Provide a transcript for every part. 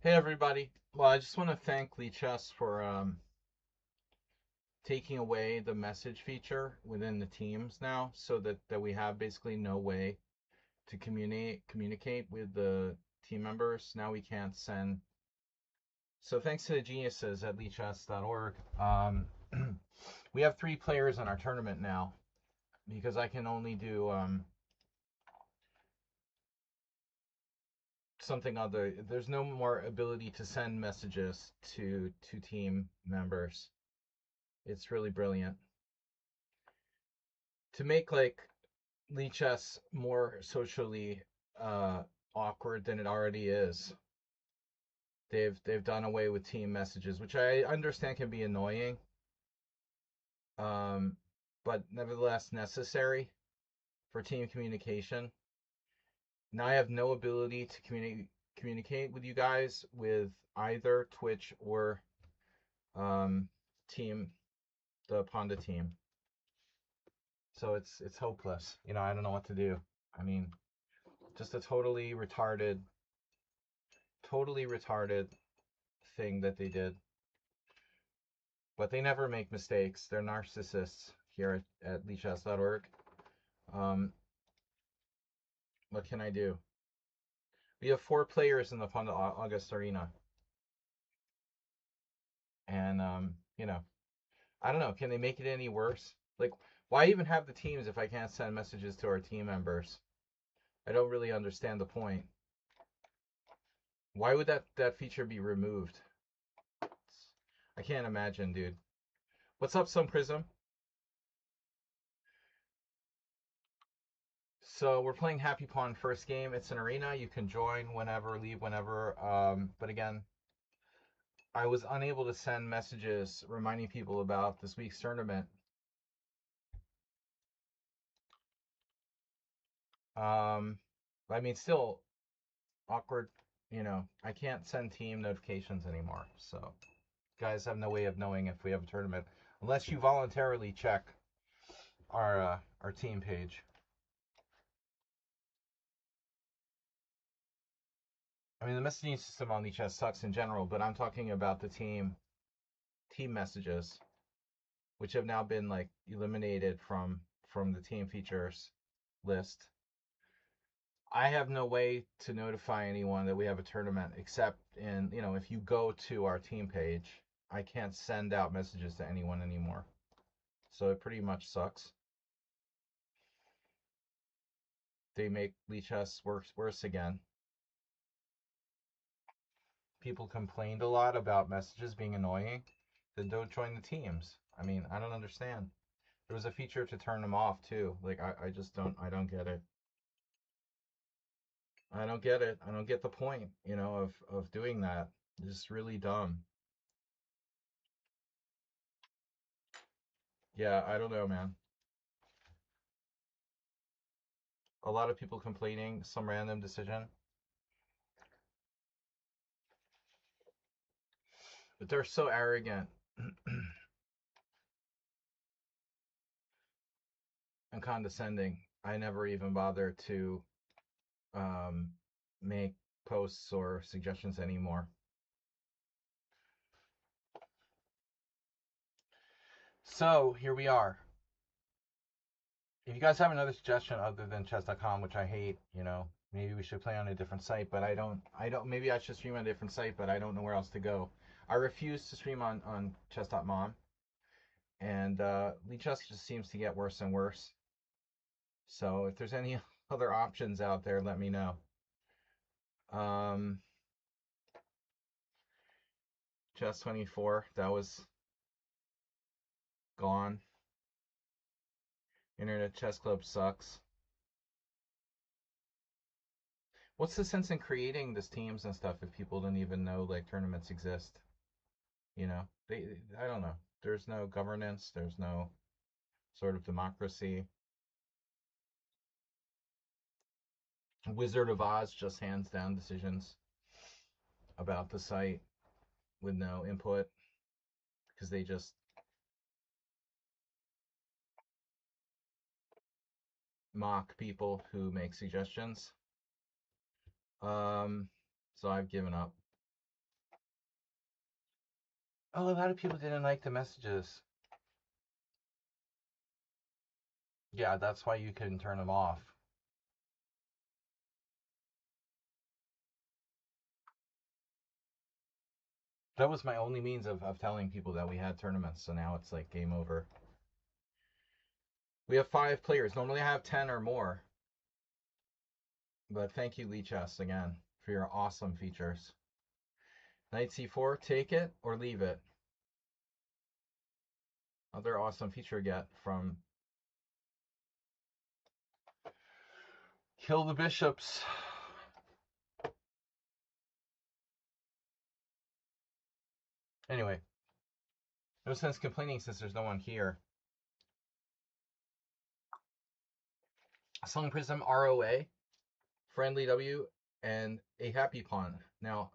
Hey everybody. Well, I just want to thank Chess for taking away the message feature within the teams now, so that we have basically no way to communicate with the team members. Now we can't send. So thanks to the geniuses at leechess.org, we have 3 players in our tournament now because I can only do something other. There's no more ability to send messages to team members. It's really brilliant. To make like Lichess more socially awkward than it already is. They've done away with team messages, which I understand can be annoying, um, but nevertheless necessary for team communication. Now I have no ability to communicate with you guys with either Twitch or um, team, the Panda team. So it's hopeless. I don't know what to do. I mean, just a totally retarded thing that they did. But they never make mistakes. They're narcissists here at leechhouse.org. Um, what can I do? We have 4 players in the Ponda August Arena. And, I don't know. Can they make it any worse? Like, why even have the teams if I can't send messages to our team members? I don't really understand the point. Why would that feature be removed? I can't imagine, dude. What's up, Sun Prism? So we're playing Happy Pawn first game. It's an arena. You can join whenever, leave whenever. But again, I was unable to send messages reminding people about this week's tournament. I mean, still awkward. I can't send team notifications anymore. So guys have no way of knowing if we have a tournament unless you voluntarily check our team page. I mean, the messaging system on each has sucks in general, but I'm talking about the team messages, which have now been like eliminated from the team features list. I have no way to notify anyone that we have a tournament except if you go to our team page, I can't send out messages to anyone anymore. So it pretty much sucks. They make Leechess worse again. People complained a lot about messages being annoying. Then don't join the teams. I mean, I don't understand. There was a feature to turn them off too. Like I just don't get it. I don't get it. I don't get the point, of doing that. It's just really dumb. Yeah, I don't know, man. A lot of people complaining, some random decision. But they're so arrogant and condescending. I never even bother to um, make posts or suggestions anymore. So here we are. If you guys have another suggestion other than chess.com, which I hate, maybe we should play on a different site, but maybe I should stream on a different site, but I don't know where else to go. I refuse to stream on chess.mom, and Lead Chess just seems to get worse and worse. So if there's any other options out there, let me know. Chess 24, that was gone. Internet Chess Club sucks. What's the sense in creating these teams and stuff if people don't even know like tournaments exist? I don't know. There's no governance. There's no sort of democracy. Wizard of Oz just hands down decisions about the site with no input because they just mock people who make suggestions. So I've given up. Oh, a lot of people didn't like the messages. Yeah, that's why you can turn them off. That was my only means of telling people that we had tournaments, so now it's like game over. We have 5 players. Normally I have 10 or more. But thank you, Lichess, again, for your awesome features. Knight c4, take it or leave it. Other awesome feature get from kill the bishops. Anyway, no sense complaining since there's no one here. Song Prism ROA, Friendly W, and a Happy Pawn. Now,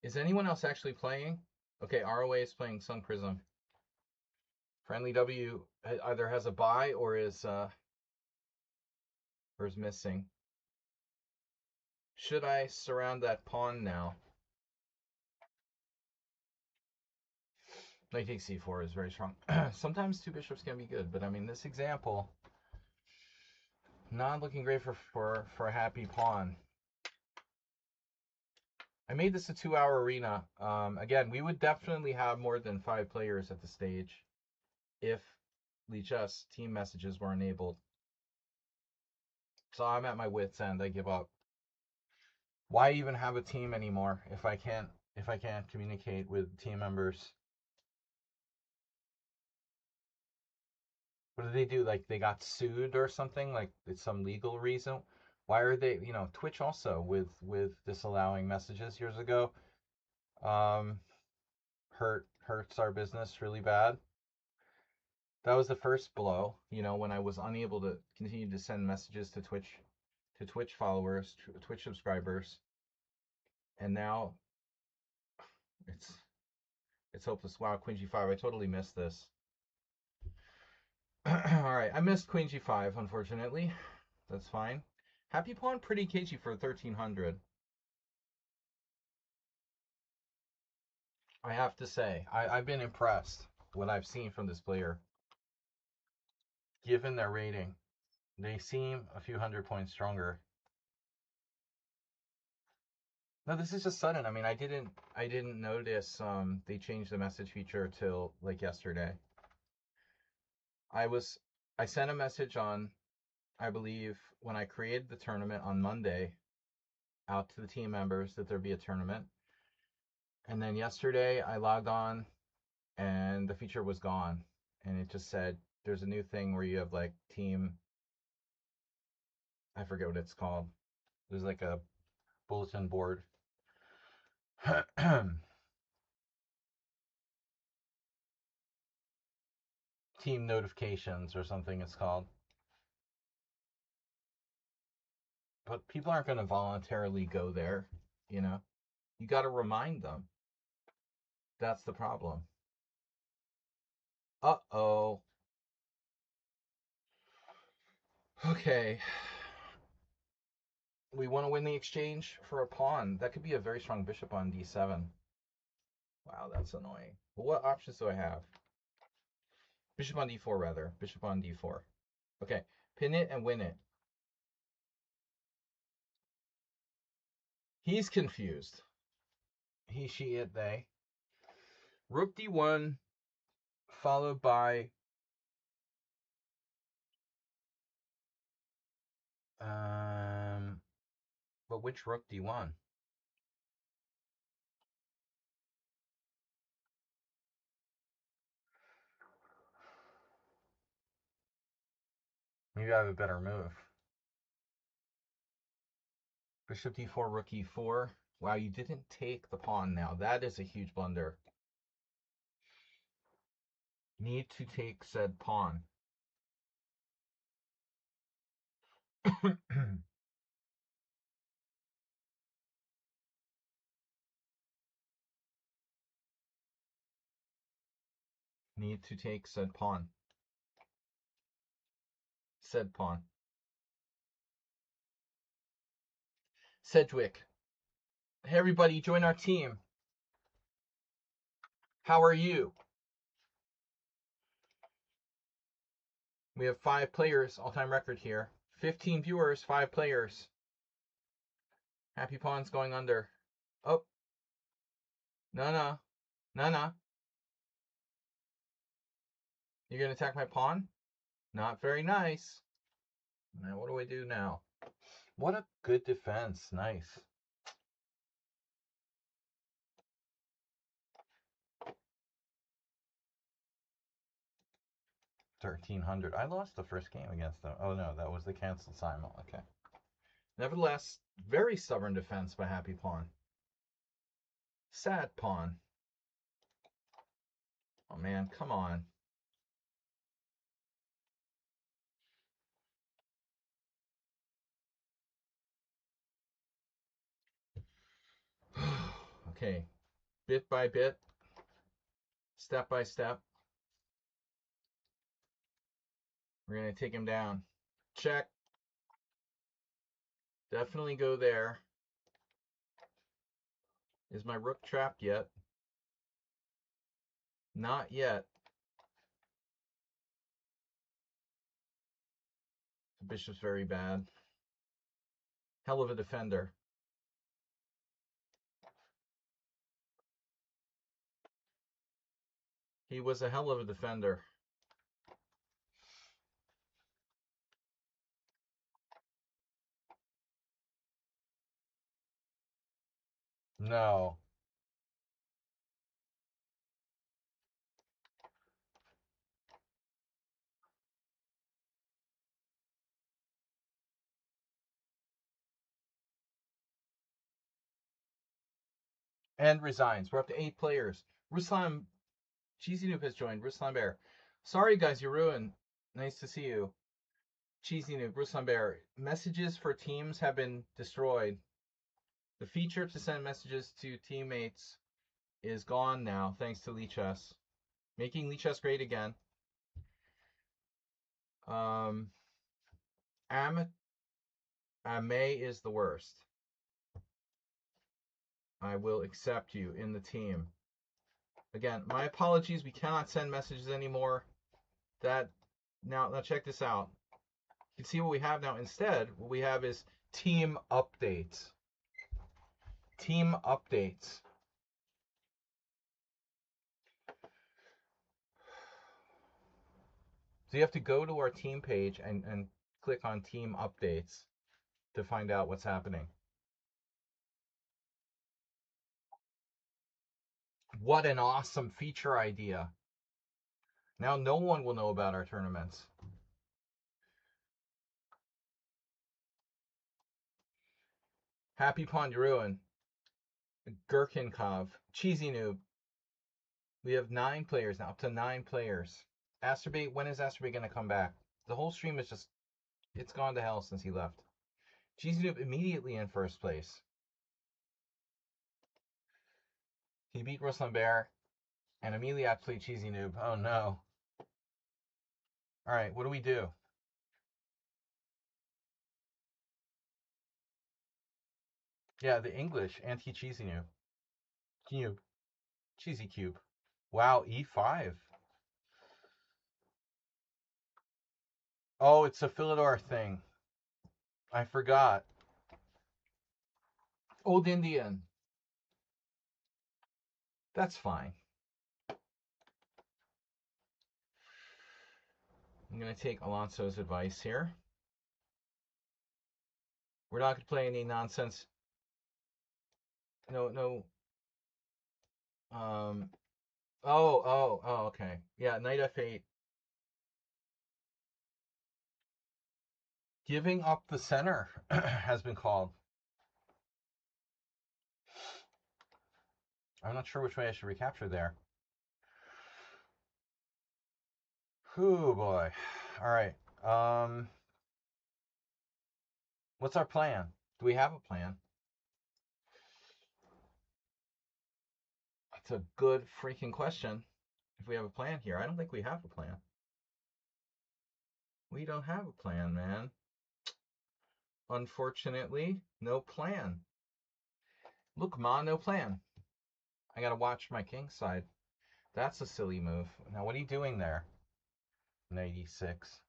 is anyone else actually playing? Okay, ROA is playing Sung Prism. Friendly W either has a buy or is missing. Should I surround that pawn now? Knight takes c4 is very strong. Sometimes 2 bishops can be good, but I mean this example, not looking great for a happy pawn. I made this a 2-hour arena. Again, we would definitely have more than 5 players at the stage if Lichess team messages were enabled. So I'm at my wit's end. I give up. Why even have a team anymore if I can't communicate with team members? What do they do? Like they got sued or something? Like it's some legal reason? Why are they? You know, Twitch also with disallowing messages years ago. Hurts our business really bad. That was the first blow. You know, when I was unable to continue to send messages to Twitch followers, Twitch subscribers, and now it's hopeless. Wow, Queen G5. I totally missed this. All right, I missed Queen G5, unfortunately. That's fine. Happy Pawn pretty cagey for 1300. I have to say, I've been impressed what I've seen from this player. Given their rating, they seem a few hundred points stronger. No, this is just sudden. I mean, I didn't notice they changed the message feature till like yesterday. I sent a message on, I believe, when I created the tournament on Monday out to the team members that there'd be a tournament. And then yesterday I logged on and the feature was gone. And it just said there's a new thing where you have like team, I forget what it's called. There's like a bulletin board. Team notifications or something it's called. But people aren't going to voluntarily go there, you know? You got to remind them. That's the problem. Uh-oh. Okay. We want to win the exchange for a pawn. That could be a very strong bishop on d7. Wow, that's annoying. But what options do I have? Bishop on d4, rather. Bishop on d4. Okay, pin it and win it. He's confused. He, she, it, they. Rook d1, followed by but which rook d1? Maybe I have a better move. Bishop d4, rook e4. Wow, you didn't take the pawn now. That is a huge blunder. Need to take said pawn. Need to take said pawn. Said pawn. Sedgwick. Hey everybody, join our team. How are you? We have 5 players, all-time record here. 15 viewers, 5 players. Happy Pawn's going under. Oh. No. You're going to attack my pawn? Not very nice. Now, what do I do now? What a good defense. Nice. $1,300. I lost the first game against them. Oh, no, that was the canceled Simon. Okay. Nevertheless, very stubborn defense by Happy Pawn. Sad Pawn. Oh, man, come on. Okay. Bit by bit. Step by step. We're going to take him down. Check. Definitely go there. Is my rook trapped yet? Not yet. The bishop's very bad. Hell of a defender. He was a hell of a defender. No. And resigns. We're up to 8 players. Ruslan, Cheesy Noob has joined. Ruslan Bear. Sorry, guys, you're ruined. Nice to see you. Cheesy Noob, Ruslan Bear. Messages for teams have been destroyed. The feature to send messages to teammates is gone now, thanks to Lichess. Making Lichess great again. May is the worst. I will accept you in the team. Again, my apologies. We cannot send messages anymore. Now check this out. You can see what we have now. Instead, what we have is team updates. Team updates. So you have to go to our team page and click on team updates to find out what's happening. What an awesome feature idea. Now no one will know about our tournaments. Happy Ponderuin, Gherkinkov, Cheesy Noob. We have 9 players now, up to 9 players. Asterbait, when is Asterbait going to come back? The whole stream is just, it's gone to hell since he left. Cheesy Noob immediately in first place. He beat Ruslan Bear, and immediately I played Cheesy Noob. Oh no. Alright, what do we do? Yeah, the English anti-Cheesy Noob. Cube. Cheesy Cube. Wow, E5. Oh, it's a Philidor thing. I forgot. Old Indian. That's fine. I'm going to take Alonso's advice here. We're not going to play any nonsense. No. Okay. Yeah, Knight F8. Giving up the center has been called. I'm not sure which way I should recapture there. Oh boy. All right. What's our plan? Do we have a plan? That's a good freaking question. If we have a plan here, I don't think we have a plan. We don't have a plan, man. Unfortunately, no plan. Look, Ma, no plan. I gotta watch my king side. That's a silly move. Now, what are you doing there? 96.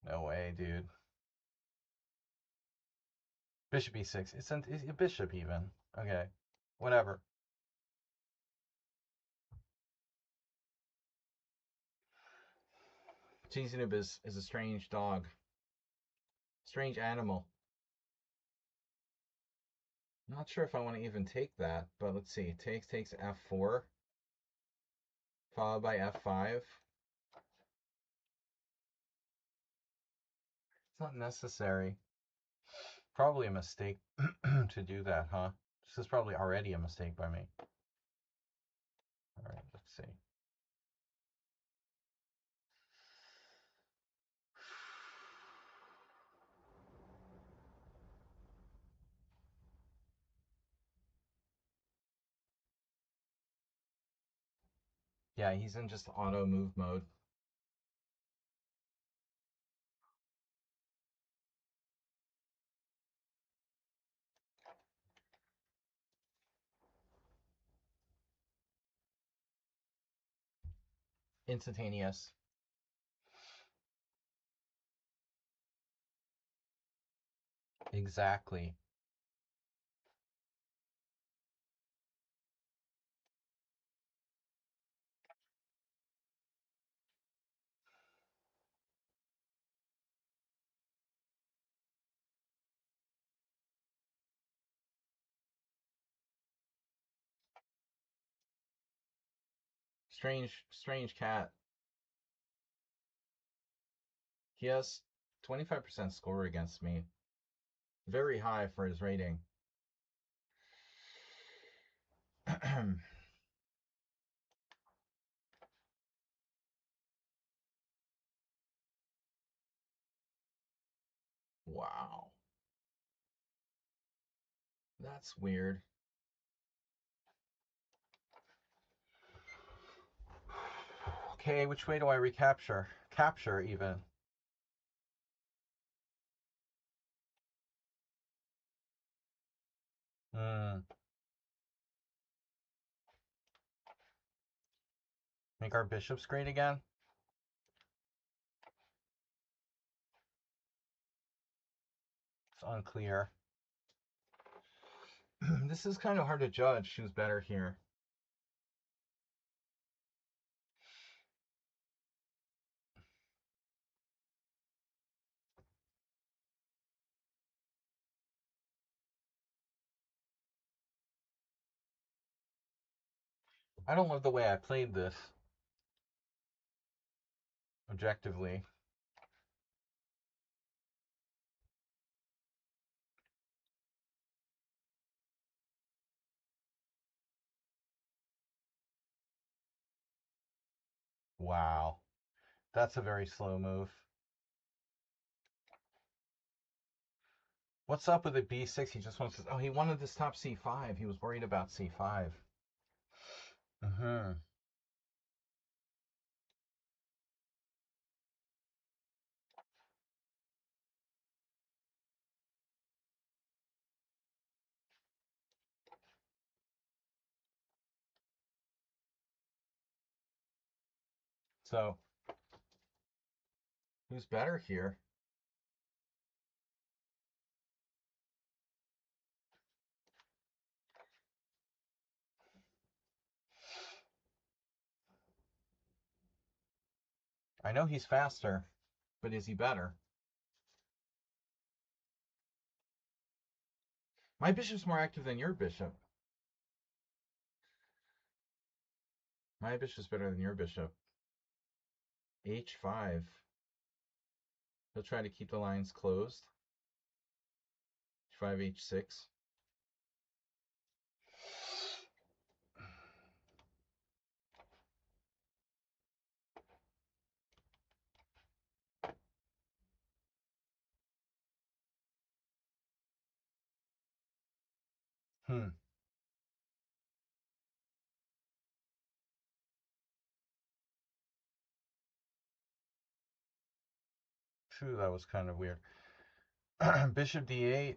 No way, dude. Bishop e6. It's a bishop even. Okay. Whatever. Cheesinoob is a strange dog. Strange animal. Not sure if I want to even take that, but let's see. Takes f4, followed by f5. It's not necessary. Probably a mistake to do that, huh? This is probably already a mistake by me. All right, let's see. Yeah, he's in just auto move mode. Instantaneous. Exactly. Strange cat. He has 25% score against me. Very high for his rating. Wow. That's weird. Okay, which way do I recapture? Capture, even. Make our bishops great again? It's unclear. This is kind of hard to judge who's better here. I don't love the way I played this. Objectively. Wow. That's a very slow move. What's up with the b6? He just wants to... Oh, he wanted to stop c5. He was worried about c5. So, who's better here? I know he's faster, but is he better? My bishop's more active than your bishop. My bishop's better than your bishop. h5. He'll try to keep the lines closed. h5, h6. Phew, that was kind of weird. Bishop d8.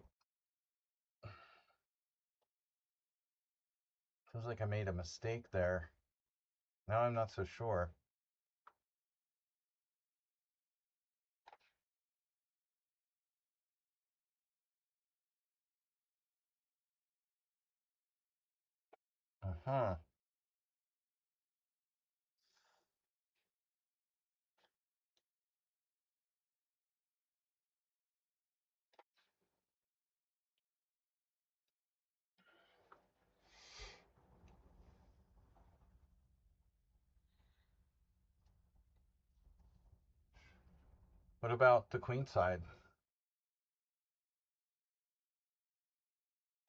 Feels like I made a mistake there. Now I'm not so sure. Uh-huh. What about the queen side?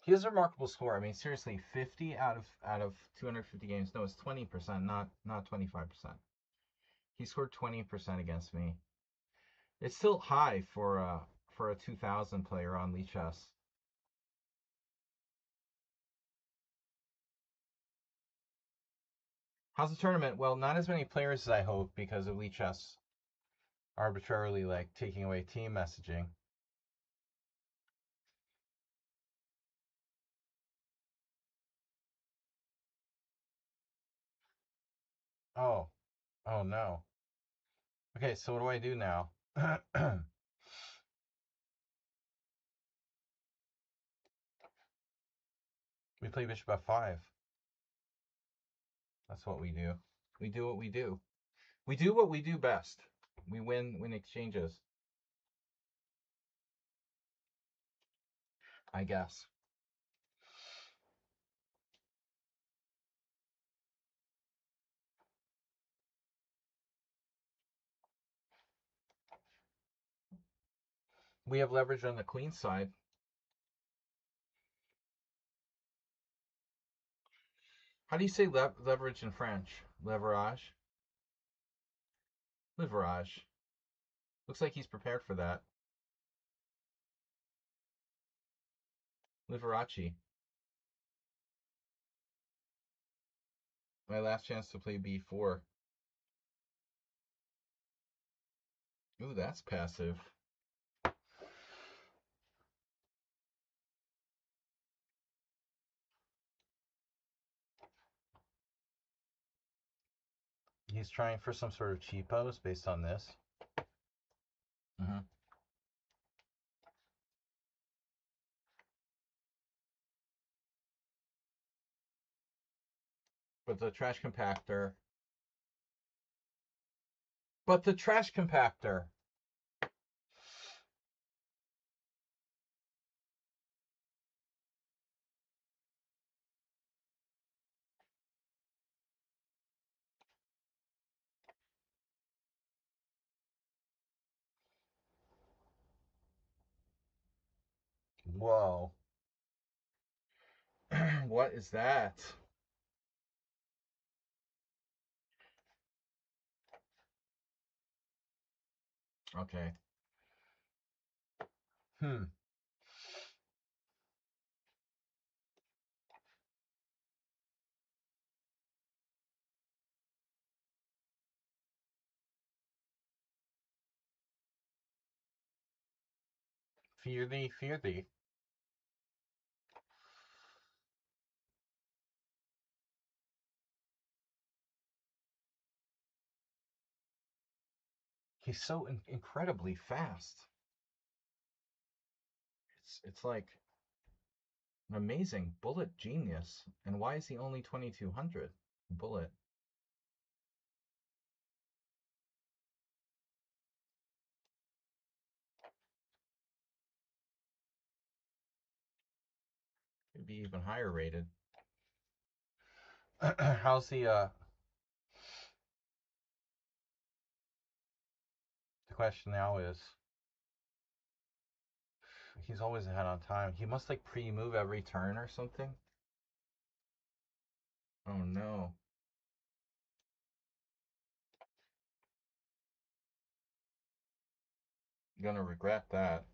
He has a remarkable score. I mean, seriously, 50 out of 250 games. No, it's 20%, not 25%. He scored 20% against me. It's still high for a 2000 player on Lichess. How's the tournament? Well, not as many players as I hoped because of Lichess arbitrarily like taking away team messaging. Oh, oh no. Okay, so what do I do now? We play bishop f5. That's what we do. We do what we do. We do what we do best. We win exchanges. I guess. We have leverage on the queen side. How do you say leverage in French? Leverage? Leverage. Looks like he's prepared for that. Liberace. My last chance to play b4. Ooh, that's passive. He's trying for some sort of cheapos based on this. Mm-hmm. But the trash compactor. But the trash compactor. Whoa. What is that? Okay. Hmm. Fear thee, fear thee. He's so incredibly fast. It's like an amazing bullet genius. And why is he only 2200 bullet? Could be even higher rated. How's the question now is he's always ahead on time. He must like pre-move every turn or something. Oh no. You're gonna regret that.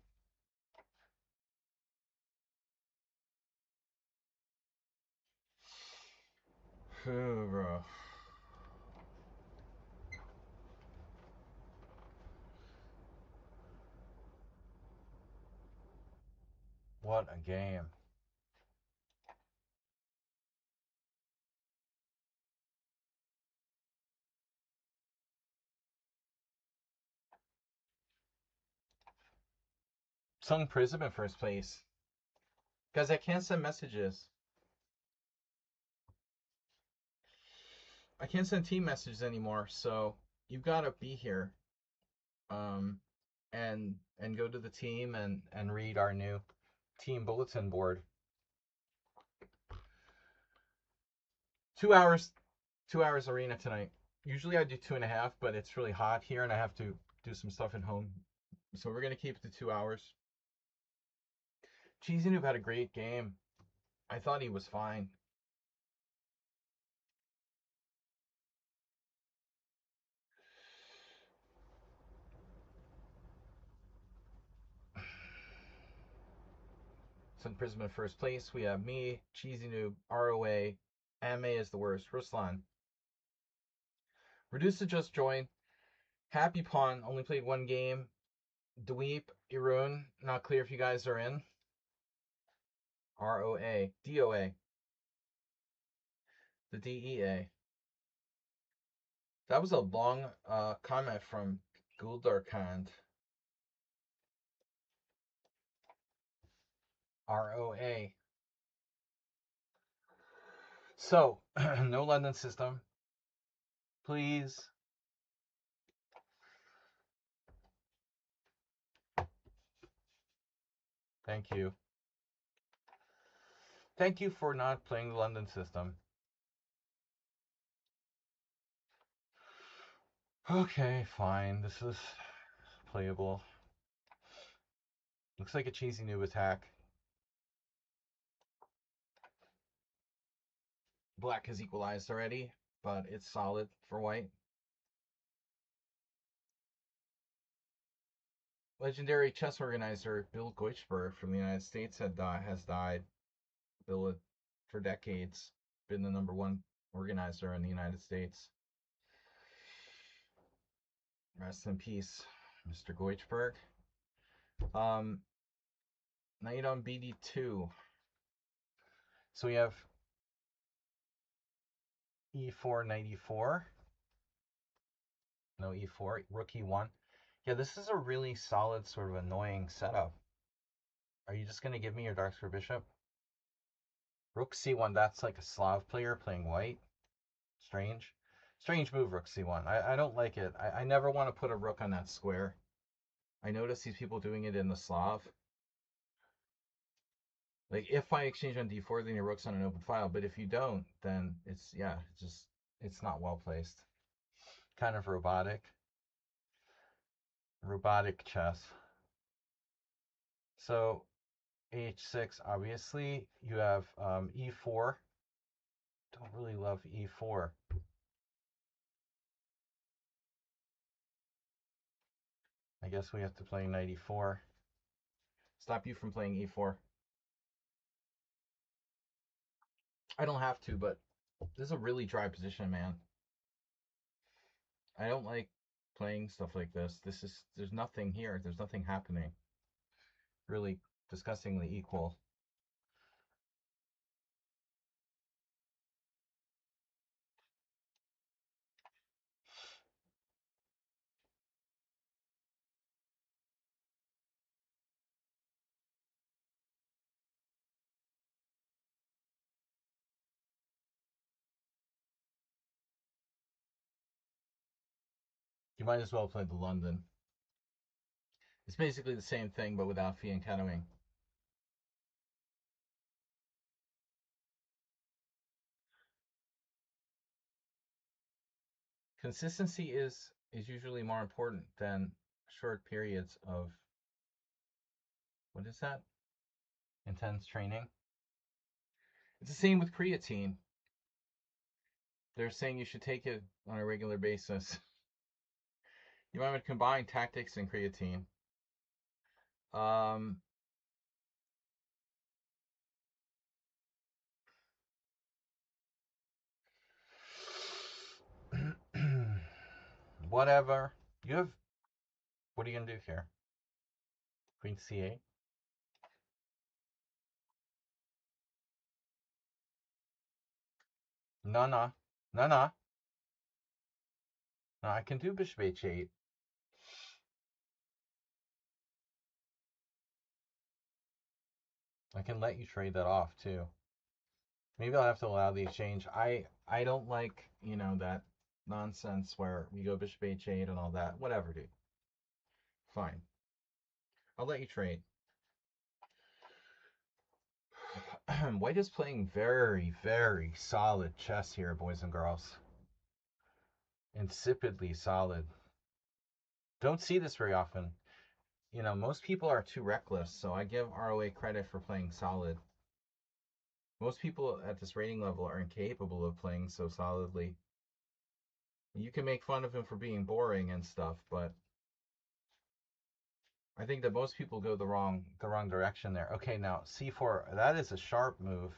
Bro. What a game. Sung Prism in first place. Guys, I can't send messages. I can't send team messages anymore, so you've got to be here, and go to the team and read our new team bulletin board. 2 hours arena tonight. Usually I do 2.5, but it's really hot here and I have to do some stuff at home, so we're gonna keep it to 2 hours. Cheesy Noob had a great game. I thought he was fine. Sun Prism in first place. We have me, Cheesy Noob, ROA, MA is the worst, Ruslan. Reduce to just join. Happy Pawn only played 1 game. Dweep, Irun, not clear if you guys are in. ROA, DOA, the DEA. That was a long comment from Guldarkand. ROA. So, no London system. Please. Thank you. Thank you for not playing the London system. Okay, fine. This is playable. Looks like a Cheesy Noob attack. Black has equalized already, but it's solid for white. Legendary chess organizer Bill Goichberg from the United States has died. Bill, for decades, been the #1 organizer in the United States. Rest in peace, Mr. Goichberg. Knight on BD2. So we have E4, Knight E4. No E4, Rook E1. Yeah, this is a really solid, sort of annoying setup. Are you just going to give me your dark square bishop? Rook C1, that's like a Slav player playing white. Strange. Strange move, Rook C1. I don't like it. I never want to put a rook on that square. I notice these people doing it in the Slav. Like, if I exchange on D4, then your rook's on an open file. But if you don't, then it's, yeah, it's not well placed. Kind of robotic. Robotic chess. So, H6, obviously. You have E4. Don't really love E4. I guess we have to play Knight E4. Stop you from playing E4. I don't have to, but this is a really dry position, man. I don't like playing stuff like this. There's nothing here. There's nothing happening. Really disgustingly equal. You might as well play the London. It's basically the same thing, but without fee and cutting. Consistency is usually more important than short periods of, what is that? Intense training. It's the same with creatine. They're saying you should take it on a regular basis. You might want to combine tactics and creatine. Whatever. You have... What are you going to do here? Queen C8? No. No, I can do bishop H8. I can let you trade that off too. Maybe I'll have to allow the exchange. I don't like, that nonsense where we go bishop h8 and all that. Whatever, dude. Fine. I'll let you trade. White is playing very, very solid chess here, boys and girls. Insipidly solid. Don't see this very often. Most people are too reckless, so I give ROA credit for playing solid. Most people at this rating level are incapable of playing so solidly. You can make fun of him for being boring and stuff, but I think that most people go the wrong direction there. Okay, now c4, that is a sharp move.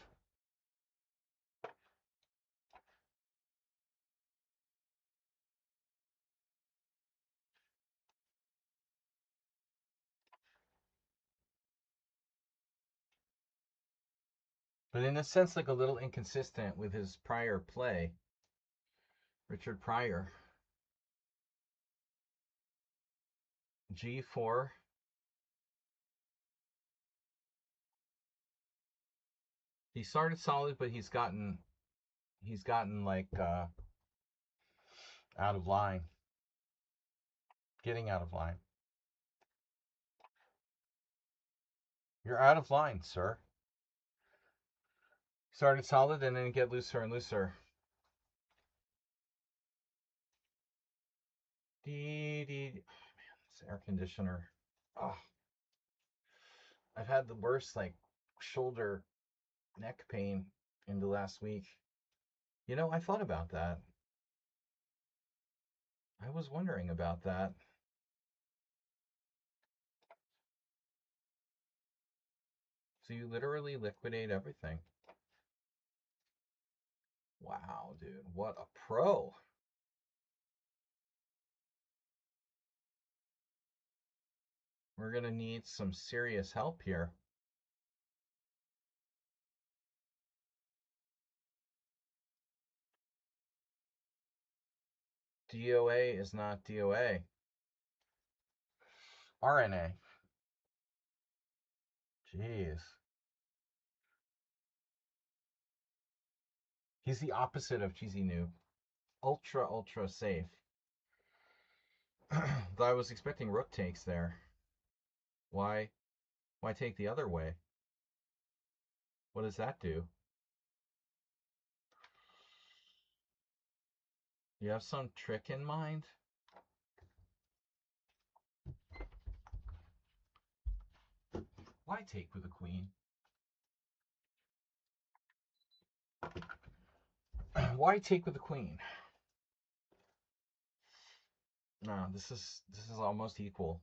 But in a sense, like a little inconsistent with his prior play. Richard Pryor. G4. He started solid, but he's gotten like out of line. Getting out of line. You're out of line, sir. Started solid and then get looser and looser. Oh man, this air conditioner. Oh. I've had the worst shoulder neck pain in the last week. I thought about that. I was wondering about that. So you literally liquidate everything. Wow, dude, what a pro. We're going to need some serious help here. DOA is not DOA. RNA. Jeez. He's the opposite of Cheesy Noob. Ultra, ultra safe. Though I was expecting rook takes there. Why take the other way? What does that do? You have some trick in mind? Why take with the queen? Why take with the queen? No, this is almost equal.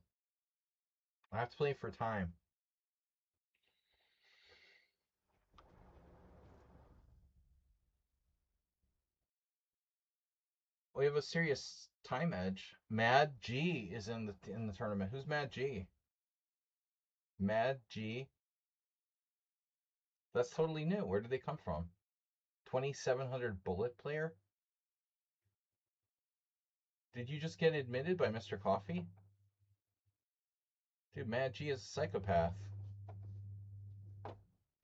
I have to play for time. We have a serious time edge. Mad G is in the tournament. Who's Mad G? Mad G. That's totally new. Where did they come from? 2700 bullet player? Did you just get admitted by Mr. Coffee? Dude, Mad G is a psychopath.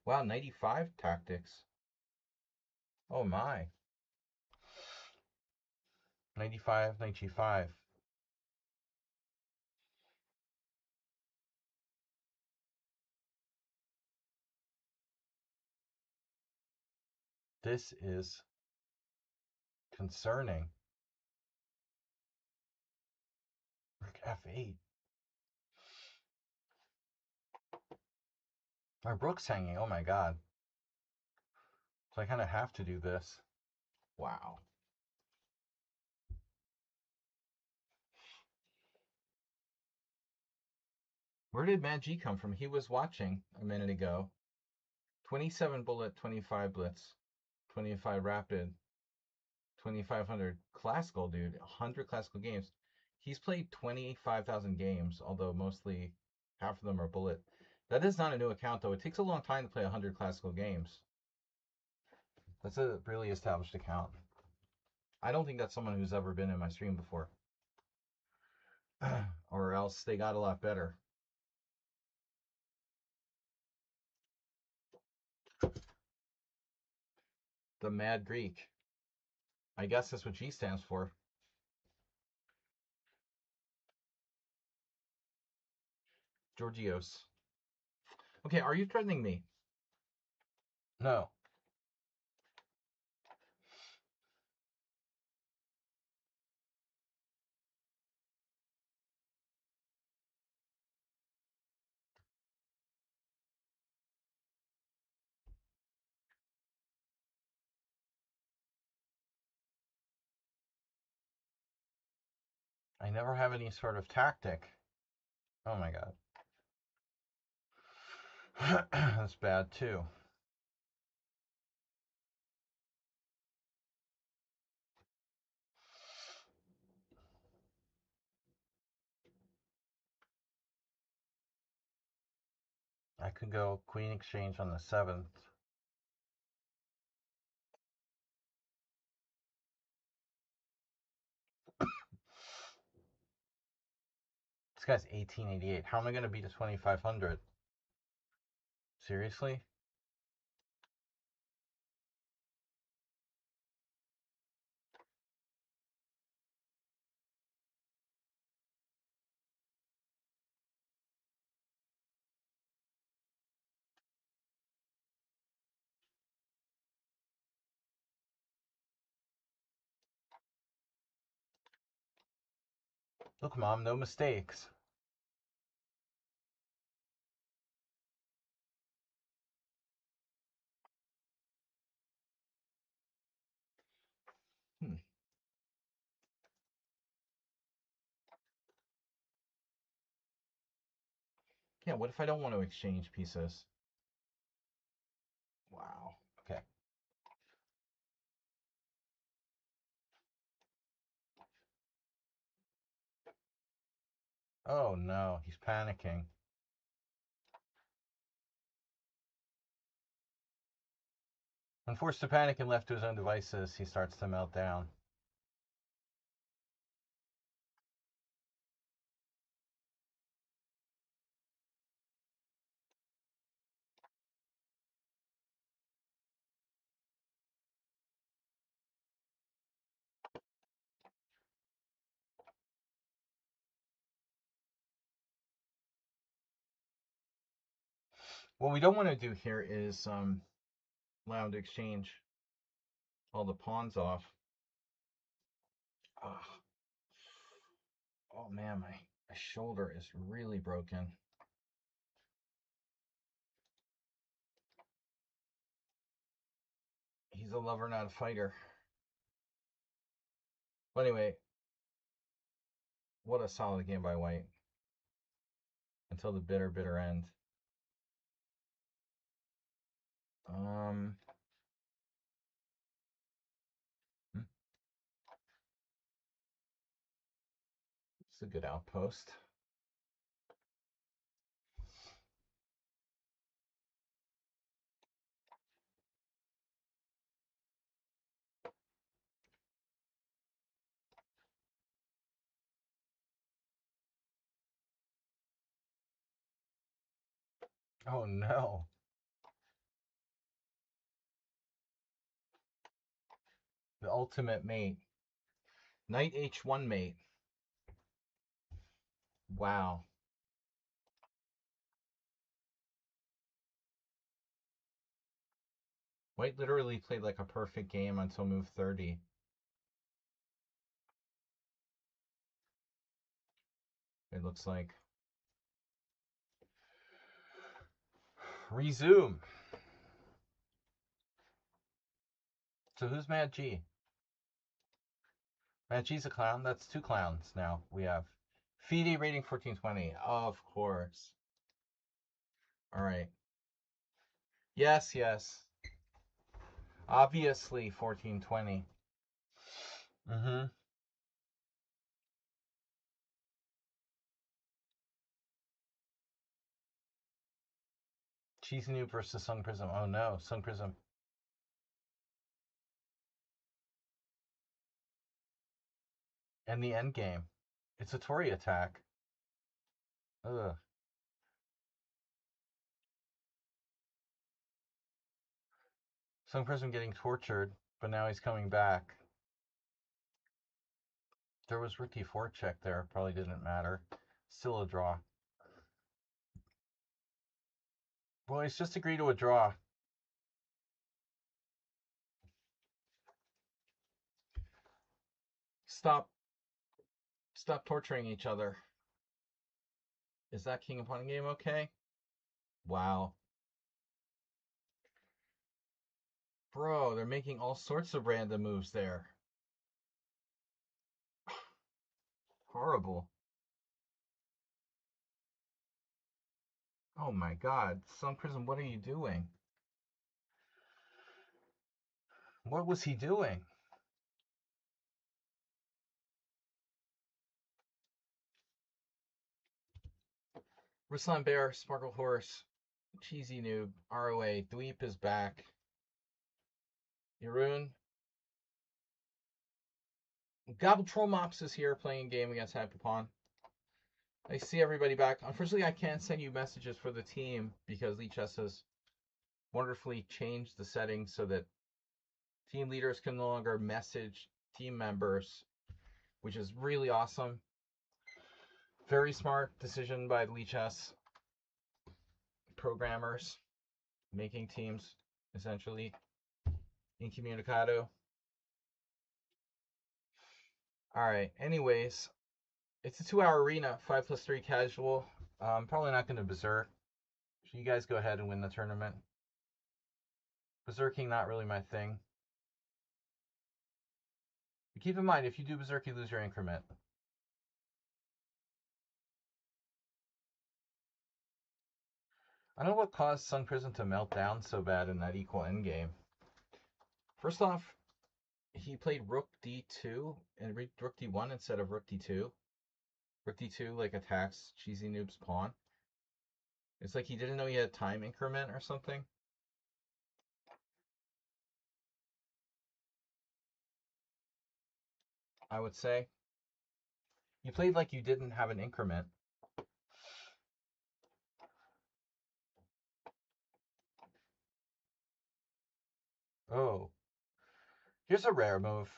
Wow, 95 tactics. Oh my. 95, 95. This is concerning. Rook F8. My rook's hanging. Oh my god. So I kind of have to do this. Wow. Where did Mad G come from? He was watching a minute ago. 27 bullet, 25 blitz, 25 rapid, 2500 classical, dude. 100 classical games. He's played 25,000 games, although mostly half of them are bullet. That is not a new account, though. It takes a long time to play 100 classical games. That's a really established account. I don't think that's someone who's ever been in my stream before. Or else they got a lot better. The Mad Greek. I guess that's what G stands for. Georgios. Okay, are you threatening me? No. I never have any sort of tactic. Oh my god. That's bad too. I could go Queen Exchange on the 7th. This guy's 1888. How am I going to beat a 2500? Seriously? Look, Mom, no mistakes. Yeah, what if I don't want to exchange pieces? Wow. Okay. Oh no, he's panicking. When forced to panic and left to his own devices, he starts to melt down. What we don't want to do here is allow him to exchange all the pawns off. Oh man, my shoulder is really broken. He's a lover, not a fighter. But anyway, what a solid game by White. Until the bitter, bitter end. It's a good outpost. Oh no. The ultimate mate. Knight H1 mate. Wow. White literally played like a perfect game until move 30. It looks like. Resume. So who's Mad G? Mad G's a clown? That's 2 clowns now. We have Fide rating 1420. Of course. Alright. Yes, yes. Obviously 1420. Mm-hmm. Cheesy Noob versus Sun Prism. Oh no, Sun Prism. And the end game. It's a Tori attack. Ugh. Some person getting tortured, but now he's coming back. There was rook d4 check there. Probably didn't matter. Still a draw. Well, he's just agreed to a draw. Stop torturing each other. Is that king and pawn game okay? Wow. Bro, they're making all sorts of random moves there. Horrible. Oh my god. Sun Prism, what are you doing? What was he doing? Ruslan Bear, Sparkle Horse, Cheesy Noob, ROA, Dweep is back. Yarun. Gobble Troll Mops is here playing a game against Hyperpawn. I see everybody back. Unfortunately, I can't send you messages for the team because Lichess has wonderfully changed the settings so that team leaders can no longer message team members, which is really awesome. Very smart decision by the Lichess programmers, making teams essentially incommunicado. All right. Anyways, it's a 2-hour arena, 5+3 casual. Probably not going to berserk. So you guys go ahead and win the tournament. Berserking, not really my thing. But keep in mind, if you do berserk, you lose your increment. I don't know what caused Sun Prism to melt down so bad in that equal endgame. First off, he played Rook D2 and Rook D1 instead of Rook D2. Rook D2 like attacks Cheesy Noob's pawn. It's like he didn't know he had time increment or something. I would say. You played like you didn't have an increment. Oh. Here's a rare move.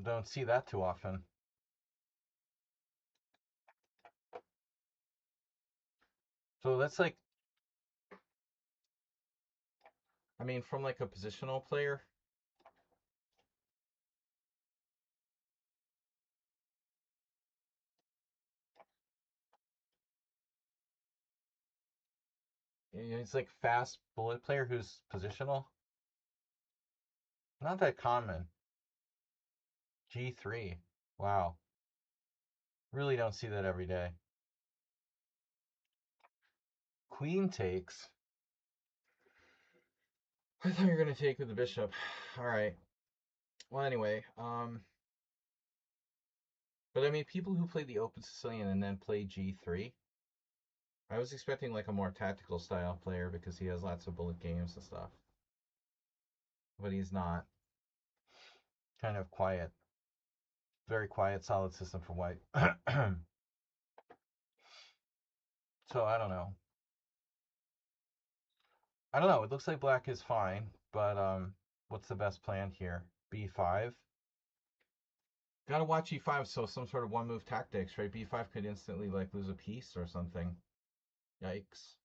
Don't see that too often. So that's like, I mean, from like a positional player. It's like fast bullet player who's positional. Not that common. G3. Wow. Really don't see that every day. Queen takes. I thought you were going to take with the bishop. All right. Well, anyway. But I mean, people who play the Open Sicilian and then play G3. I was expecting like a more tactical style player because he has lots of bullet games and stuff. But he's not. Kind of quiet. Very quiet, solid system for white. So I don't know. I don't know. It looks like black is fine, but what's the best plan here? B5. Gotta watch E5, so some sort of one move tactics, right? B5 could instantly like lose a piece or something. Yikes.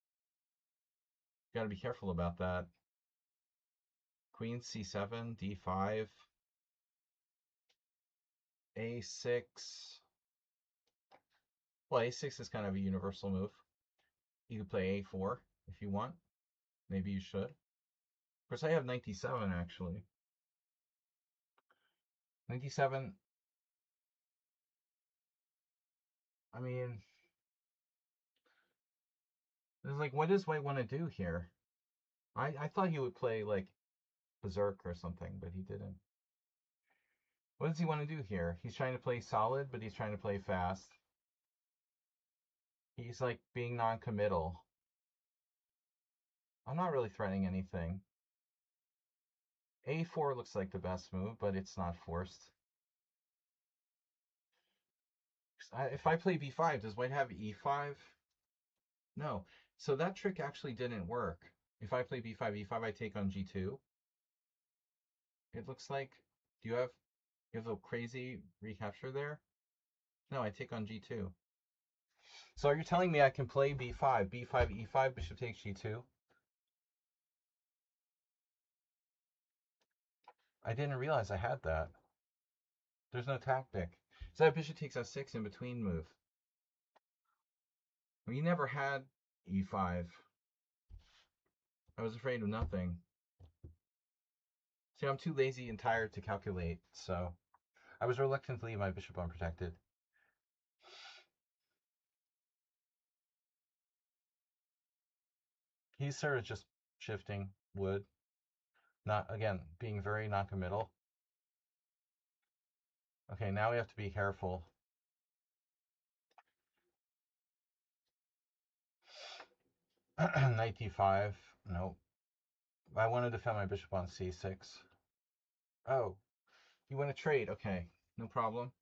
Gotta be careful about that. Queen C7, D5, A6. Well, A6 is kind of a universal move. You could play A4 if you want. Maybe you should. Of course, I have 97 actually. 97. I mean, it's like, what does white want to do here? I thought he would play like Berserk or something, but he didn't. What does he want to do here? He's trying to play solid, but he's trying to play fast. He's like being non-committal. I'm not really threatening anything. A4 looks like the best move, but it's not forced. If I play B5, does white have E5? No. So that trick actually didn't work. If I play b5, e5, I take on g2. It looks like. Do you have a crazy recapture there? No, I take on g2. So are you telling me I can play b5, b5, e5, bishop takes g2? I didn't realize I had that. There's no tactic. So that bishop takes f6 in between move. We never had e5. I was afraid of nothing. See, I'm too lazy and tired to calculate, so I was reluctant to leave my bishop unprotected. He's sort of just shifting wood. Not, again, being very non-committal. Okay, now we have to be careful. Knight d5. Nope. I want to defend my bishop on c6. Oh, you want to trade? Okay, no problem.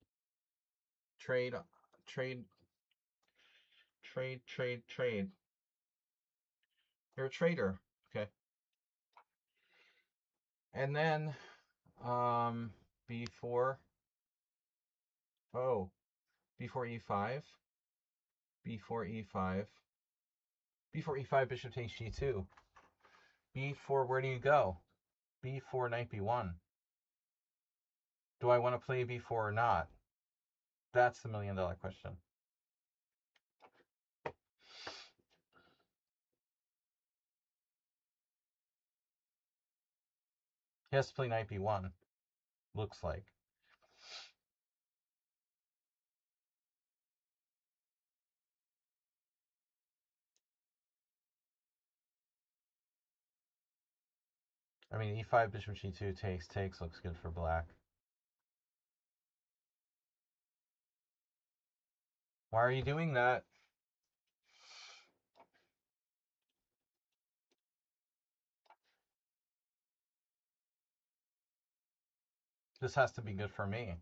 Trade, trade, trade. You're a trader. Okay. And then b4. Oh, b4 e5. b4 e5. b4 e5, bishop takes g2. b4, where do you go? b4, knight b1. Do I want to play b4 or not? That's the million-dollar question. He has to play knight b1, looks like. I mean, e5, bishop g2, takes, looks good for black. Why are you doing that? This has to be good for me.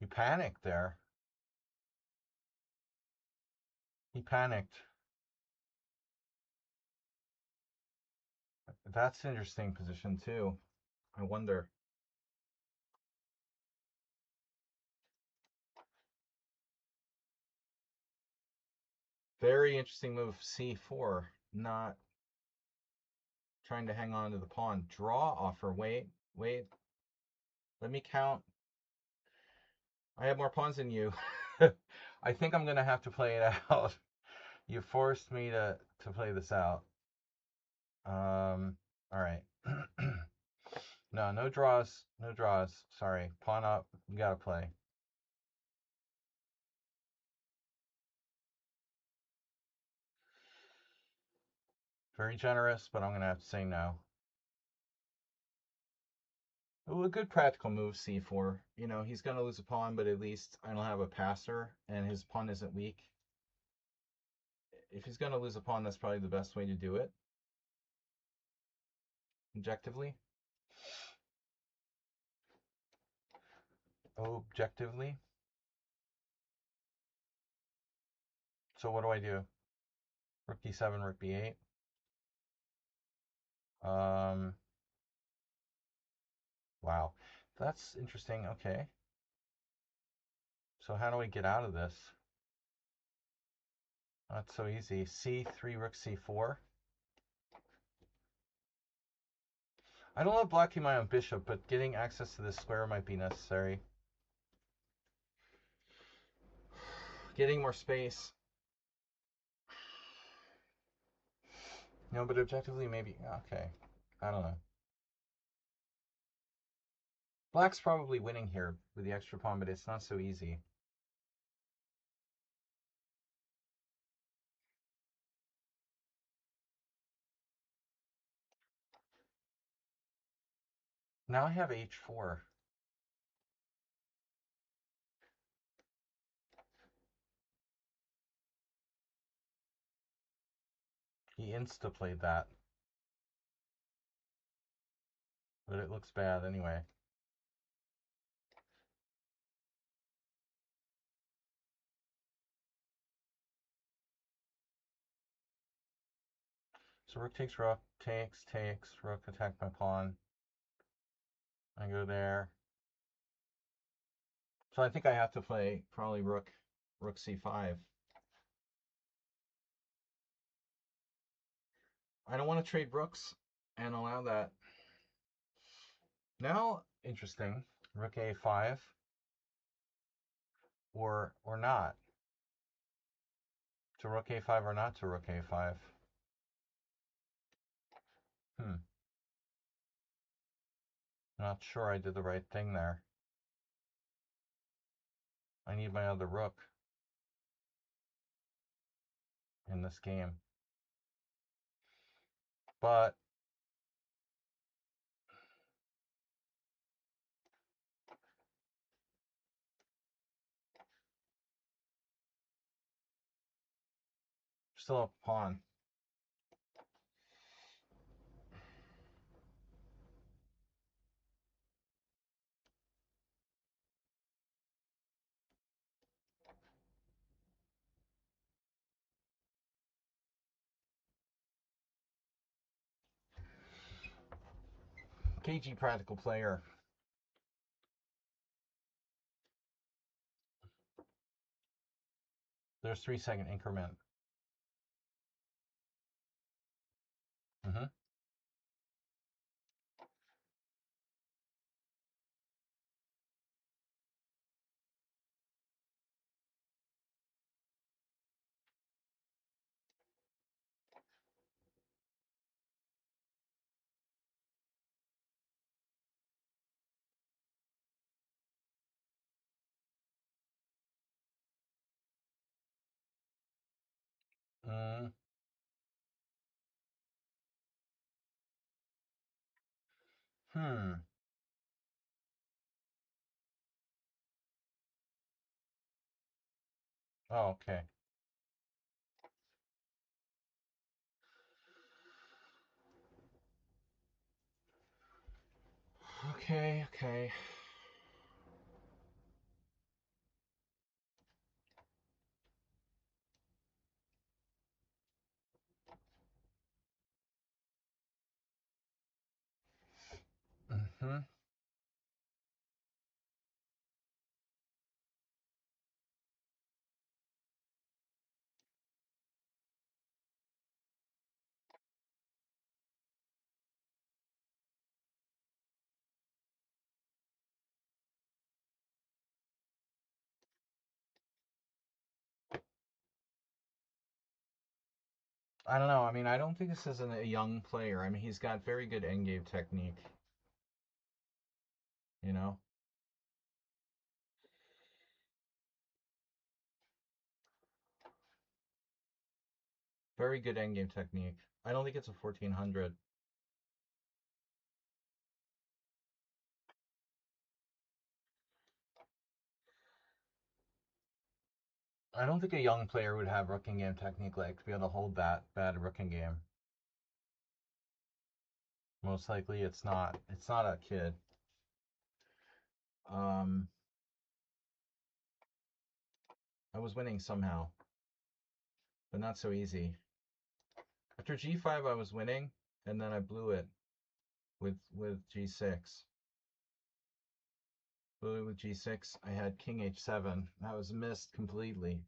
You panicked there. He panicked. That's an interesting position too. I wonder. Very interesting move, c4. Not trying to hang on to the pawn. Draw offer. Wait. Let me count. I have more pawns than you. I think I'm going to have to play it out. You forced me to play this out. All right. No draws. No draws. Sorry. Pawn up. You got to play. Very generous, but I'm going to have to say no. Well, a good practical move, c4. You know, he's going to lose a pawn, but at least I don't have a passer, and his pawn isn't weak. If he's going to lose a pawn, that's probably the best way to do it. Objectively. Objectively. So what do I do? Rook d7, rook b8. Wow. That's interesting. Okay. So how do I get out of this? Not so easy. c3, rook c4. I don't love blocking my own bishop, but getting access to this square might be necessary. Getting more space. No, but objectively, maybe. Okay. I don't know. Black's probably winning here with the extra pawn, but it's not so easy. Now I have h4. He insta-played that. But it looks bad anyway. So rook takes rook, takes, rook attack my pawn. I go there. So I think I have to play probably rook c5. I don't want to trade rooks and allow that. Now, interesting, rook a5 or not. To rook a5 or not to rook a5. Not sure I did the right thing there. I need my other rook in this game. But still a pawn. KG practical player. There's 3-second increment. Mm-hmm. Mm. Hmm. Oh, okay. Okay. Mm-hmm. I don't know. I mean, I don't think this is a young player. I mean, he's got very good endgame technique. You know? Very good endgame technique. I don't think it's a 1400. I don't think a young player would have rooking game technique like to be able to hold that bad rooking game. Most likely it's not. It's not a kid. I was winning somehow, but not so easy. After g5 I was winning, and then I blew it with g6. Blew it with g6. I had king h7. That was missed completely.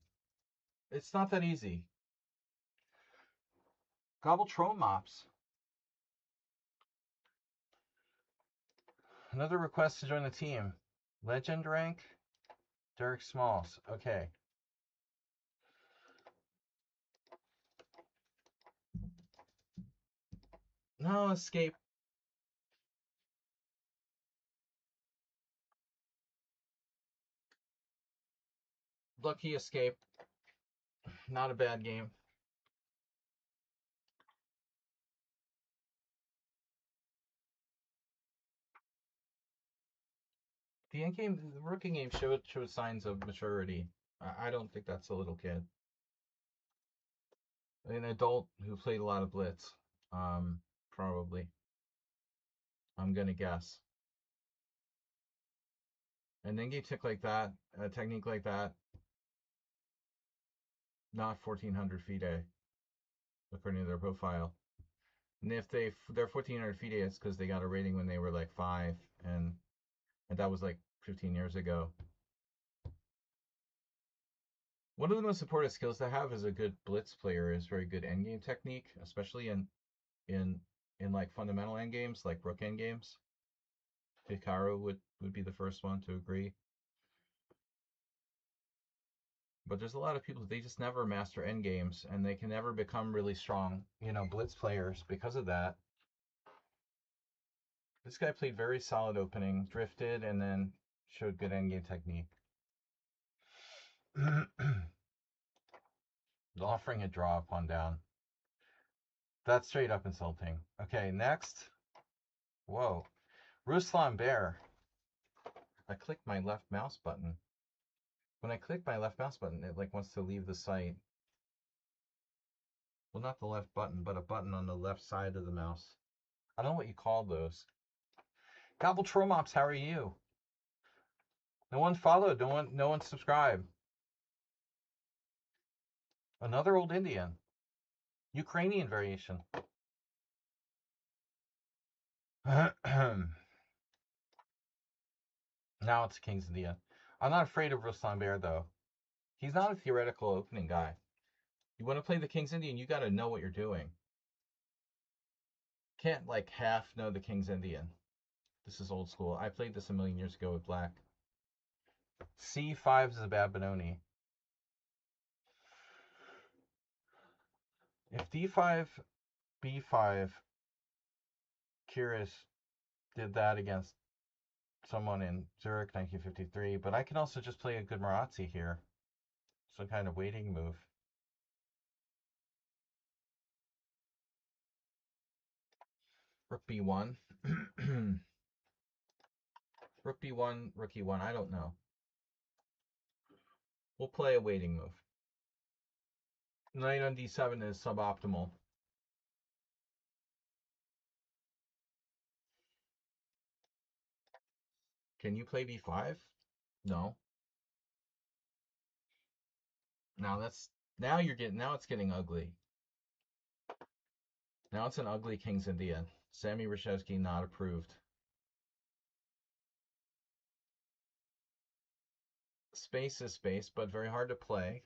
It's not that easy. Gobble Troll Mops. Another request to join the team. Legend rank? Derek Smalls. Okay. No, escape. Lucky escape. Not a bad game. The end game, the rookie game showed signs of maturity. I don't think that's a little kid. An adult who played a lot of Blitz, probably. I'm gonna guess. And then game tick like that, a technique like that, not 1400 FIDE, according to their profile. And if they're 1,400 feet, it's because they got a rating when they were like 5, and that was like 15 years ago. One of the most important skills to have as a good blitz player is very good endgame technique, especially in in like fundamental endgames, like rook endgames. Hikaru would be the first one to agree. But there's a lot of people, they just never master endgames, and they can never become really strong, blitz players because of that. This guy played very solid opening, drifted, and then showed good endgame technique. Offering a draw upon down. That's straight up insulting. Okay, next. Whoa. Ruslan Bear. I clicked my left mouse button. When I click my left mouse button, it like wants to leave the site. Well, not the left button, but a button on the left side of the mouse. I don't know what you call those. Gobble Tromops, how are you? No one followed. No one subscribed. Another old Indian. Ukrainian variation. Now it's King's India. I'm not afraid of Ruslan Bear, though. He's not a theoretical opening guy. You want to play the King's Indian, you got to know what you're doing. Can't like half know the King's Indian. This is old school. I played this a million years ago with black. C5 is a bad Benoni. If D5, B5, Kiris did that against someone in Zurich 1953, but I can also just play a good Marazzi here. Some kind of waiting move. Rook B1. Rook B1, Rook E1, I don't know. We'll play a waiting move. Knight on D7 is suboptimal. Can you play B5? No. Now it's getting ugly. Now it's an ugly King's Indian. Sammy Reshevsky not approved. Space is space, but very hard to play.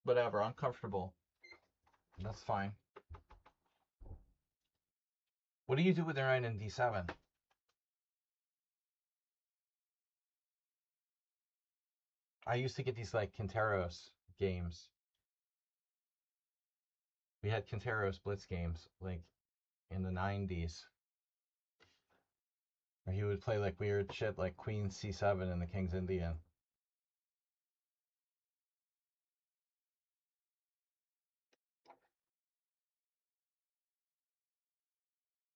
Whatever, uncomfortable. That's fine. What do you do with their knight in D7? I used to get these like Quinteros games. We had Quinteros Blitz games like in the 90s. Where he would play like weird shit like Queen C7 in the King's Indian.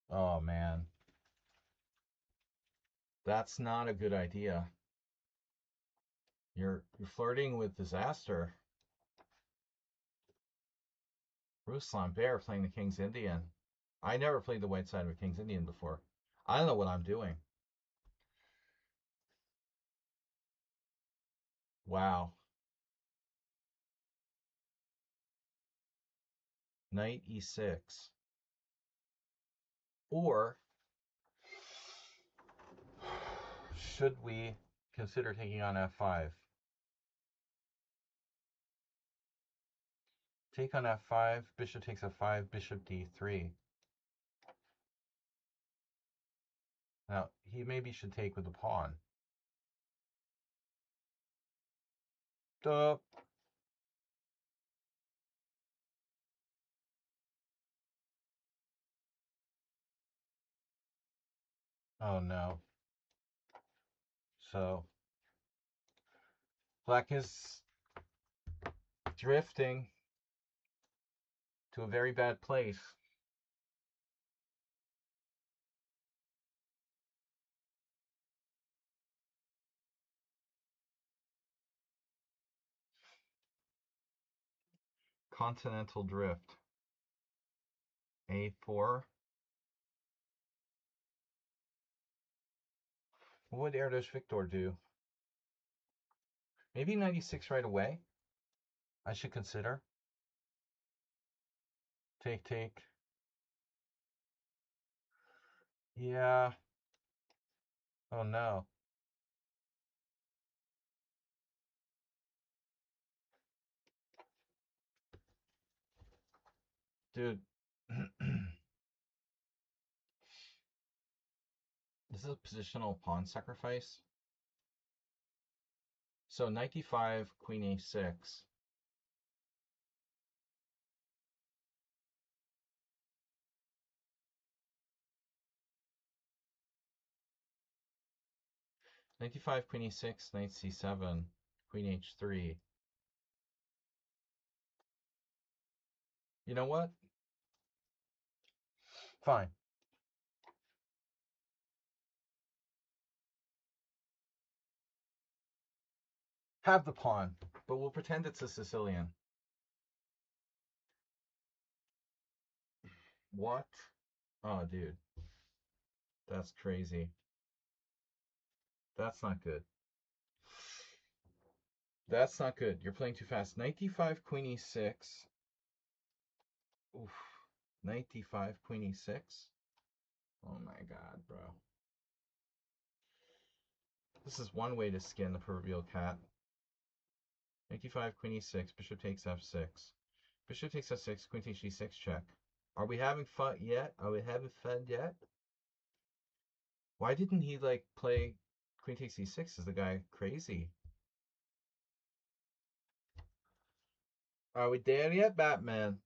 Oh man. That's not a good idea. You're flirting with disaster. Ruslan Bear playing the King's Indian. I never played the white side of a King's Indian before. I don't know what I'm doing. Wow. Knight E6. Or should we consider taking on F5? Take on F5, bishop takes F5, bishop D3. Now, he maybe should take with the pawn. Duh. Oh no. So, black is drifting to a very bad place. Continental drift. A4. What would Erdos Victor do? Maybe 96 right away? I should consider. Take. Yeah. Oh no. Dude. This is a positional pawn sacrifice. So knight d5, queen a6. Knight d5, queen e6, knight c7, queen h3. You know what? Fine. Have the pawn, but we'll pretend it's a Sicilian. What? Oh, dude. That's crazy. That's not good. That's not good. You're playing too fast. Knight d5, queen e6. Oof. Knight d5, queen e6. Oh my god, bro. This is one way to skin the proverbial cat. Knight d5, queen e6, bishop takes f6. Bishop takes f6, queen takes g6, check. Are we having fun yet? Are we having fun yet? Why didn't he, like, play queen takes e6? Is the guy crazy? Are we there yet, Batman?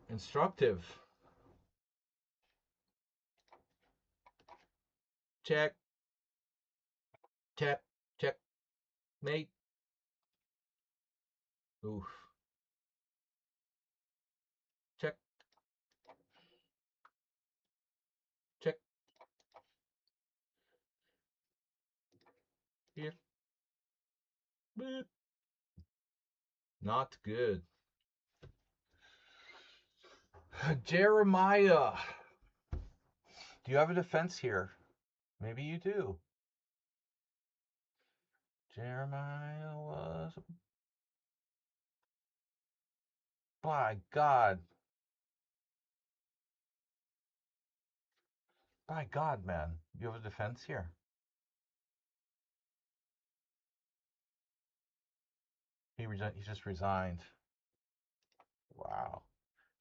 Instructive. Check. Check. Check. Mate. Oof. Check. Check. Here. Beep. Not good. Jeremiah. Do you have a defense here? Maybe you do. Jeremiah was... By God. By God, man. You have a defense here. He just resigned. Wow.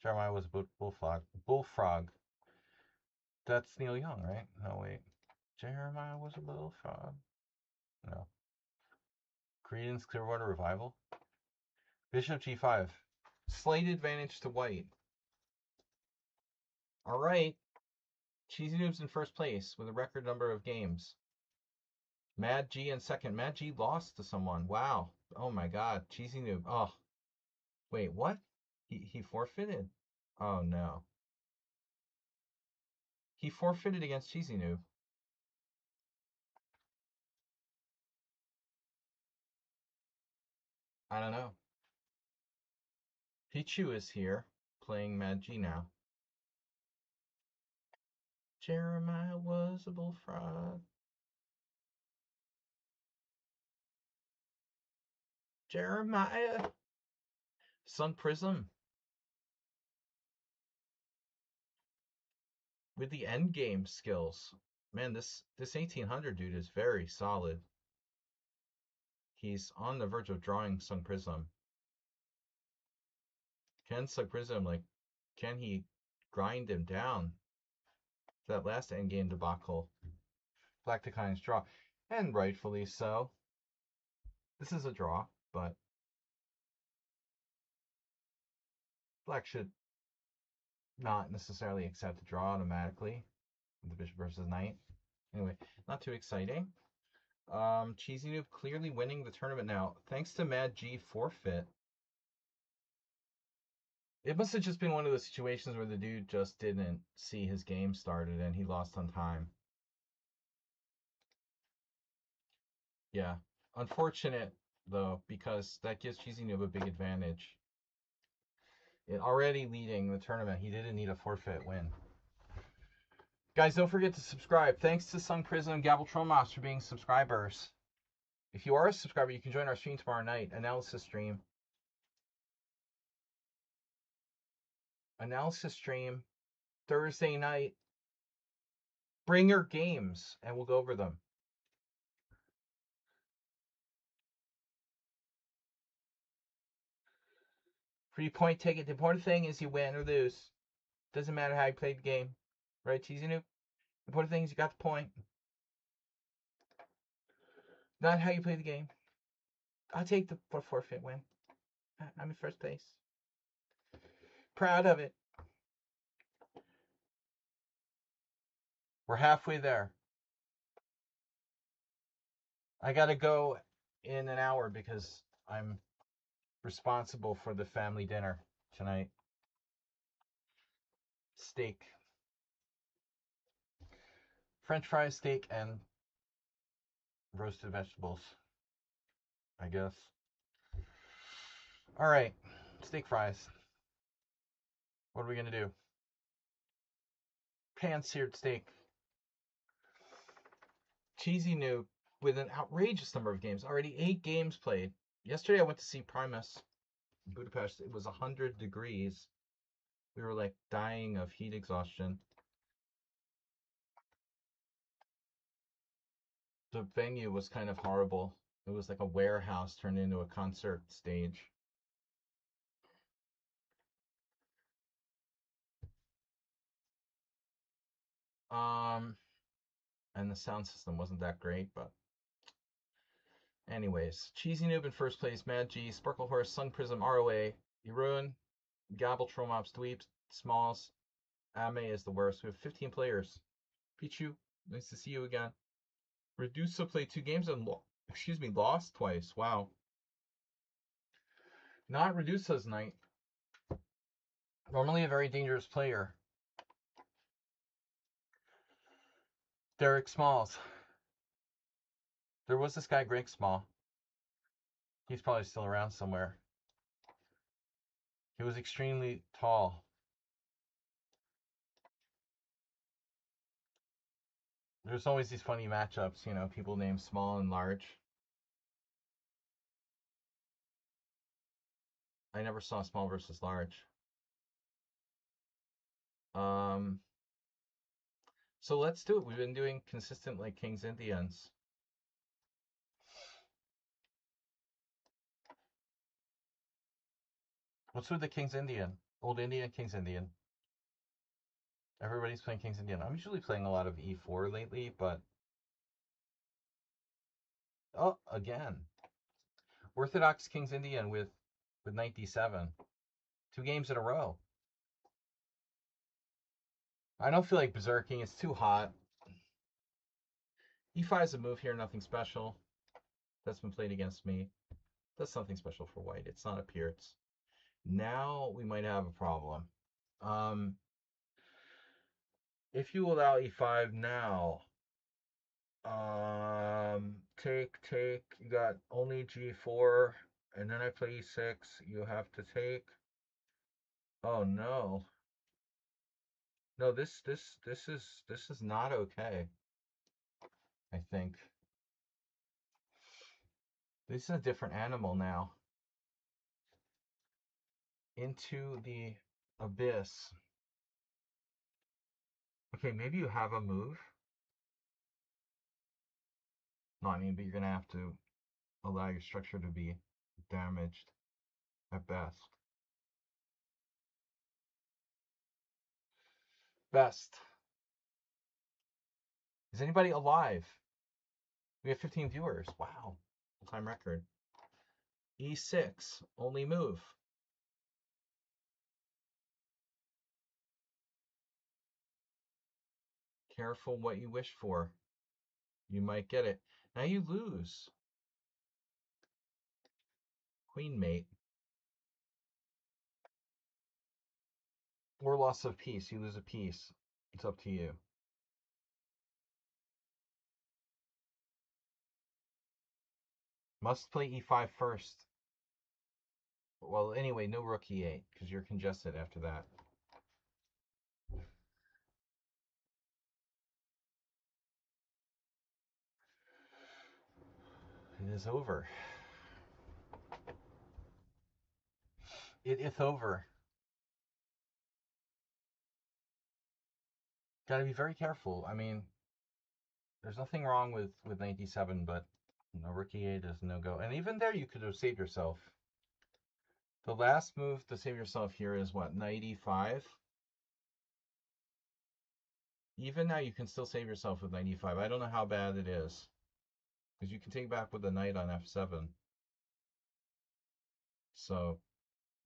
Jeremiah was a bullfrog. That's Neil Young, right? No, wait. Jeremiah was a bullfrog. No. Creedence Clearwater Revival. Bishop g5. Slight advantage to white. All right. Cheesy Noob's in first place with a record number of games. Mad G in second. Mad G lost to someone. Wow. Oh my God. Cheesy Noob. Oh. Wait, what? He forfeited? Oh no. He forfeited against Cheesy Noob. I don't know. Pichu is here playing Mad G now. Jeremiah was a bullfrog. Jeremiah. Sun Prism. With the end game skills. Man, this 1800 dude is very solid. He's on the verge of drawing Sun Prism. Can Sun Prism, like, can he grind him down? That last endgame debacle. Black declines draw. And rightfully so. This is a draw, but Black should not necessarily accept the draw automatically. The bishop versus knight. Anyway, not too exciting. Cheesy Noob clearly winning the tournament now. Thanks to Mad G forfeit. It must have just been one of those situations where the dude just didn't see his game started and he lost on time. Yeah. Unfortunate, though, because that gives Cheesy Noob a big advantage. Already leading the tournament, he didn't need a forfeit win. Guys, don't forget to subscribe. Thanks to Sun Prism and Gabble Tromos for being subscribers. If you are a subscriber, you can join our stream tomorrow night. Analysis stream. Thursday night. Bring your games, and we'll go over them. Free point ticket. The important thing is you win or lose. Doesn't matter how you played the game. Right, Cheesy Noob? The important thing is you got the point. Not how you play the game. I'll take the forfeit win. I'm in first place. Proud of it. We're halfway there. I gotta go in an hour because I'm responsible for the family dinner tonight. Steak. French fries, steak, and roasted vegetables, I guess. All right, steak fries. What are we gonna do? Pan-seared steak. Cheesy Noob with an outrageous number of games. Already 8 games played. Yesterday I went to see Primus in Budapest. It was 100 degrees. We were like dying of heat exhaustion. The venue was kind of horrible. It was like a warehouse turned into a concert stage. And the sound system wasn't that great, but anyways. Cheesy Noob in first place, Mad G, Sparkle Horse, Sun Prism, ROA, Irun, Gabble, Tromops, Dweeps, Smalls, Ame is the worst. We have 15 players. Pichu, nice to see you again. Redusa played 2 games and lost twice. Wow. Not Redusa's night. Normally a very dangerous player. Derek Smalls. There was this guy, Greg Small. He's probably still around somewhere. He was extremely tall. There's always these funny matchups, you know, people named small and large. I never saw small versus large. So let's do it. We've been doing consistent like Kings Indians. What's with the Kings Indian? Old Indian, Kings Indian. Everybody's playing Kings Indian. I'm usually playing a lot of E4 lately, but oh, again. Orthodox Kings Indian with knight d7. 2 games in a row. I don't feel like berserking. It's too hot. E5 is a move here, nothing special. That's been played against me. That's something special for white. It's not a Pierce. Now we might have a problem. If you allow E5 now, take, you got only G4, and then I play E6, you have to take. Oh no. No, this is not okay. I think. This is a different animal now. Into the abyss. Okay, maybe you have a move. No, I mean, but you're gonna have to allow your structure to be damaged at best. Is anybody alive? We have 15 viewers. Wow. All-time record. E6. Only move. Careful what you wish for. You might get it. Now you lose. Queen mate. Or loss of piece. You lose a piece. It's up to you. Must play E5 first. Well, anyway, no rook E8, because you're congested after that. It is over. It is over. Gotta be very careful. I mean, there's nothing wrong with 97, but rookie 8 is no go. And even there, you could have saved yourself. The last move to save yourself here is what, 95? Even now, you can still save yourself with 95. I don't know how bad it is. Because you can take back with the knight on f7. So,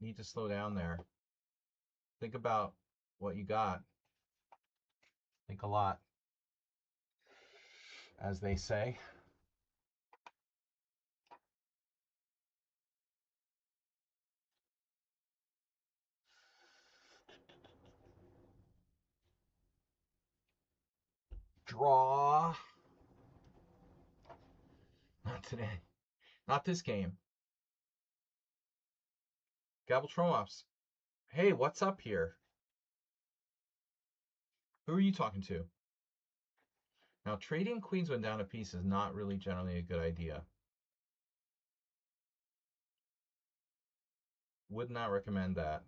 need to slow down there. Think about what you got. Think a lot, as they say. Draw. Not today. Not this game. Gabble Tromops. Hey, what's up here? Who are you talking to? Now, trading queens when down a piece is not really generally a good idea. Would not recommend that.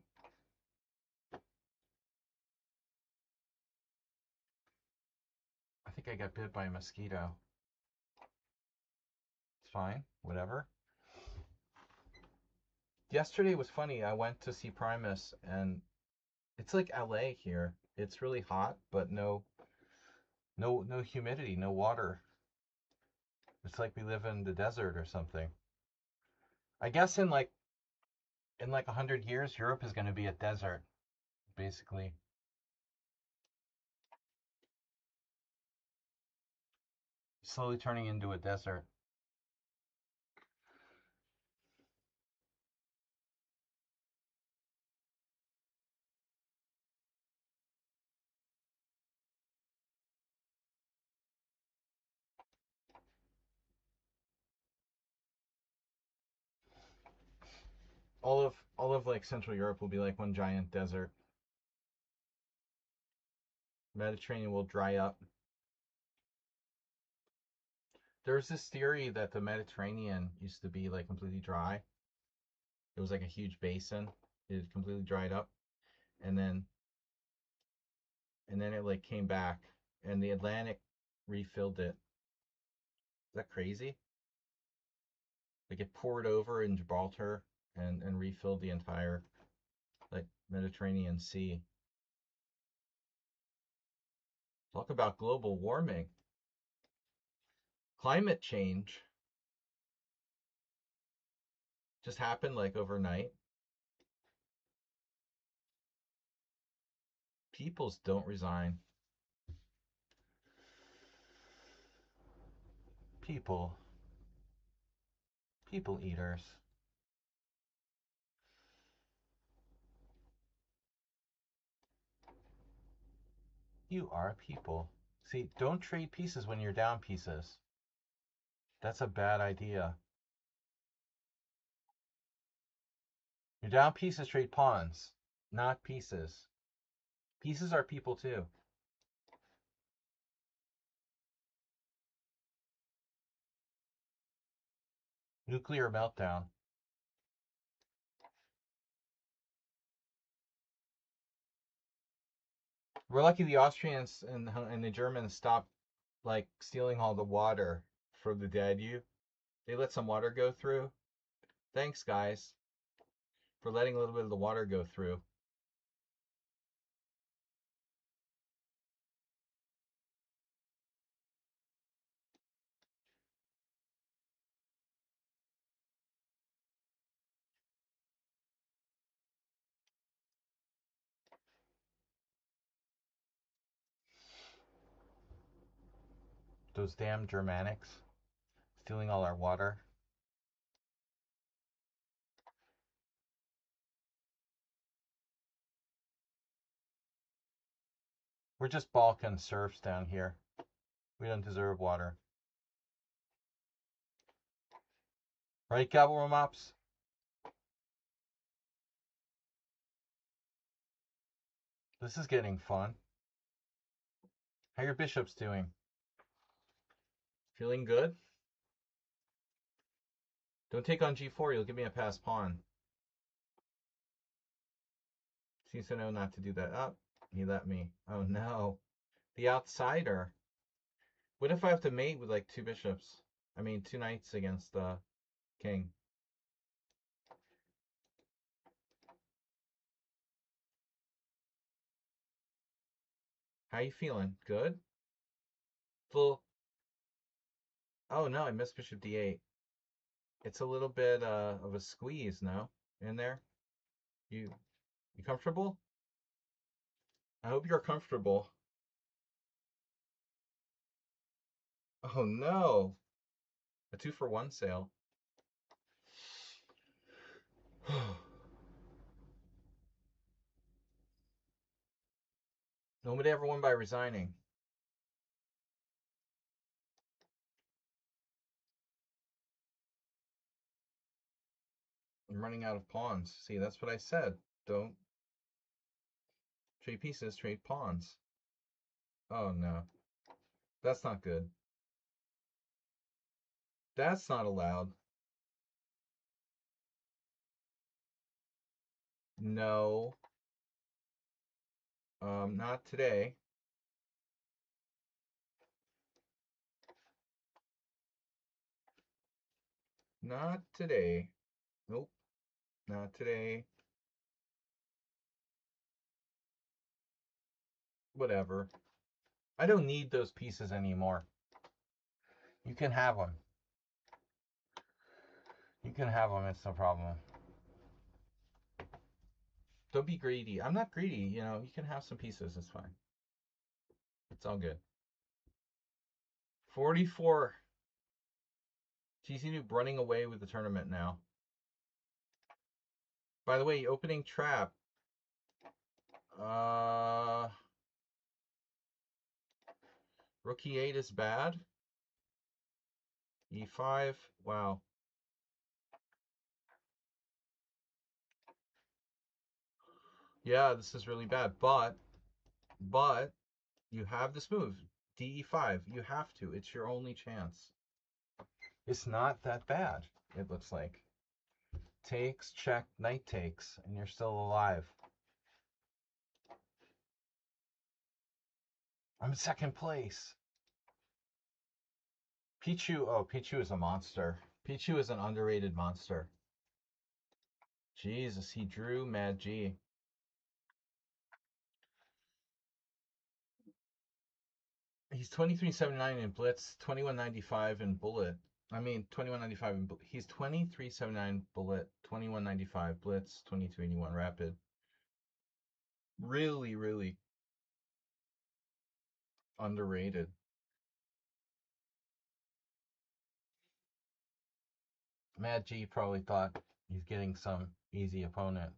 I think I got bit by a mosquito. It's fine, whatever. Yesterday was funny. I went to see Primus, and it's like LA here. It's really hot, but no humidity, no water. It's like we live in the desert or something. I guess in like 100 years, Europe is going to be a desert, basically. Slowly turning into a desert. All of like Central Europe will be like one giant desert. Mediterranean will dry up. There's this theory that the Mediterranean used to be like completely dry. It was like a huge basin. It completely dried up, and then it like came back, and the Atlantic refilled it. Is that crazy? Like it poured over in Gibraltar and refilled the entire like Mediterranean Sea. Talk about global warming. Climate change just happened like overnight. Peoples don't resign. People eaters. You are people. See, don't trade pieces when you're down pieces. That's a bad idea. You're down pieces, trade pawns, not pieces. Pieces are people too. Nuclear meltdown. We're lucky the Austrians and the Germans stopped like stealing all the water from the Danube. They let some water go through. Thanks, guys, for letting a little bit of the water go through. Those damn Germanics stealing all our water. We're just Balkan serfs down here. We don't deserve water. Right, Gabble Mops? This is getting fun. How your bishops doing? Feeling good? Don't take on g4. You'll give me a pass pawn. Seems to know not to do that. Oh, he let me. Oh, no. The outsider. What if I have to mate with like two bishops? I mean, two knights against the king. How you feeling? Good? Full. Oh, no, I missed bishop d8. It's a little bit of a squeeze, no? In there? You comfortable? I hope you're comfortable. Oh, no. A 2-for-1 sale. Nobody ever won by resigning. I'm running out of pawns. See, that's what I said. Don't trade pieces, trade pawns. Oh, no. That's not good. That's not allowed. No. Not today. Not today. Nope. Not today. Whatever. I don't need those pieces anymore. You can have them. You can have them. It's no problem. Don't be greedy. I'm not greedy. You know, you can have some pieces. It's fine. It's all good. 44. GC Noob running away with the tournament now. By the way, opening trap. Rook e8 is bad. e5. Wow. Yeah, this is really bad. But you have this move. DE5. You have to. It's your only chance. It's not that bad, it looks like. Takes, check, knight takes, and you're still alive. I'm in second place. Pichu, oh, Pichu is a monster. Pichu is an underrated monster. Jesus, he drew Mad G. He's 23.79 in Blitz, 21.95 in Bullet. I mean, 21.95 in he's 23.79 Bullet, 21.95 Blitz, 22.81 Rapid. Really, really underrated. Mad G probably thought he's getting some easy opponent.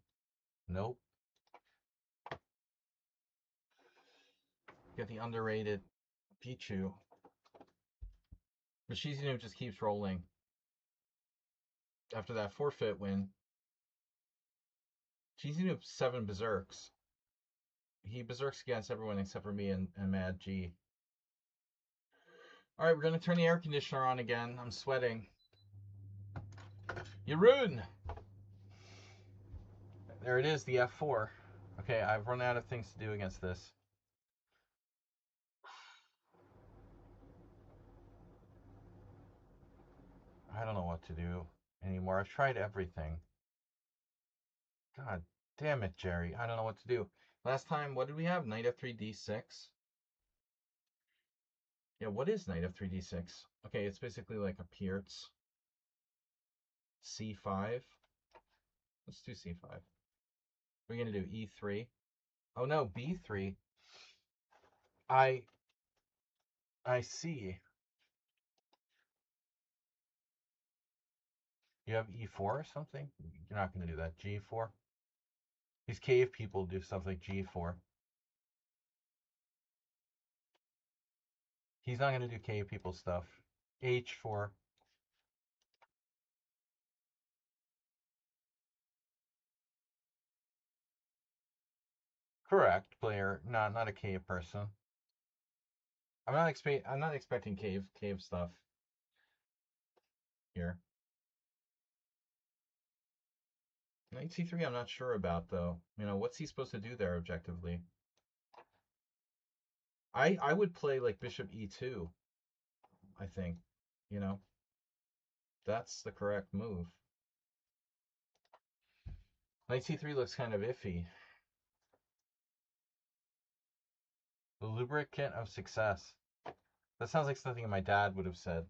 Nope. Get the underrated Pichu. But Shizunu just keeps rolling. After that forfeit win, Shizunu 7 berserks. He berserks against everyone except for me and Mad G. Alright, we're going to turn the air conditioner on again. I'm sweating. Yeroon! There it is, the F4. Okay, I've run out of things to do against this. I don't know what to do anymore. I've tried everything. God damn it, Jerry. I don't know what to do. Last time, what did we have? Knight f3, d6? Yeah, what is knight f3, d6? Okay, it's basically like a Pierce. c5. Let's do c5. What are we going to do? e3? Oh no, b3. I see. You have e4 or something? You're not going to do that. g4? These cave people do stuff like g4. He's not going to do cave people stuff. h4. Correct, player. Not a cave person. I'm not expecting cave stuff here. Knight c3 I'm not sure about, though. You know, what's he supposed to do there objectively? I would play like bishop e2, I think. You know, that's the correct move. Knight c3 looks kind of iffy. The lubricant of success. That sounds like something my dad would have said.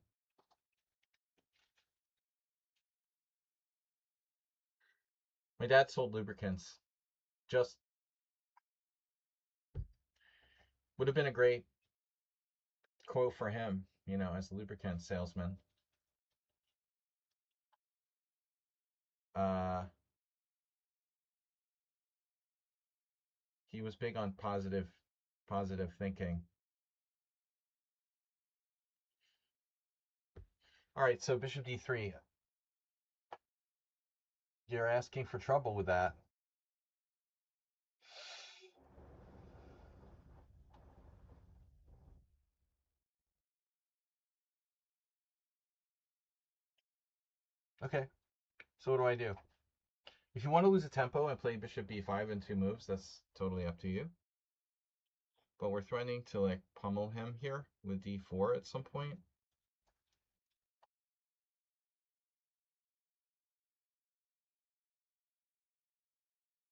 My dad sold lubricants. Just would have been a great quote for him, you know, as a lubricant salesman. Uh, he was big on positive thinking. All right, so bishop d3. You're asking for trouble with that. Okay, so what do I do? If you want to lose a tempo and play bishop b5 in 2 moves, that's totally up to you. But we're threatening to like pummel him here with d4 at some point.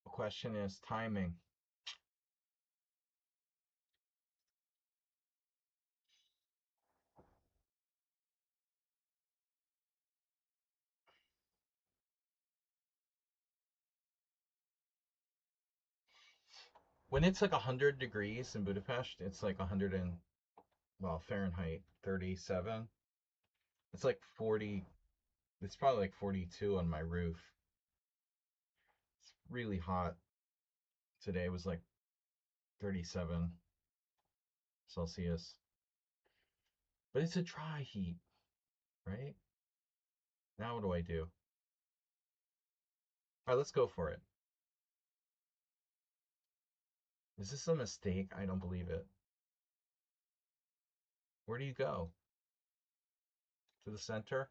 The question is timing. When it's like 100 degrees in Budapest, it's like 100 and, well, Fahrenheit 37. It's like 40, it's probably like 42 on my roof. It's really hot. Today was like 37 Celsius. But it's a dry heat, right? Now what do I do? All right, let's go for it. Is this a mistake? I don't believe it. Where do you go? To the center?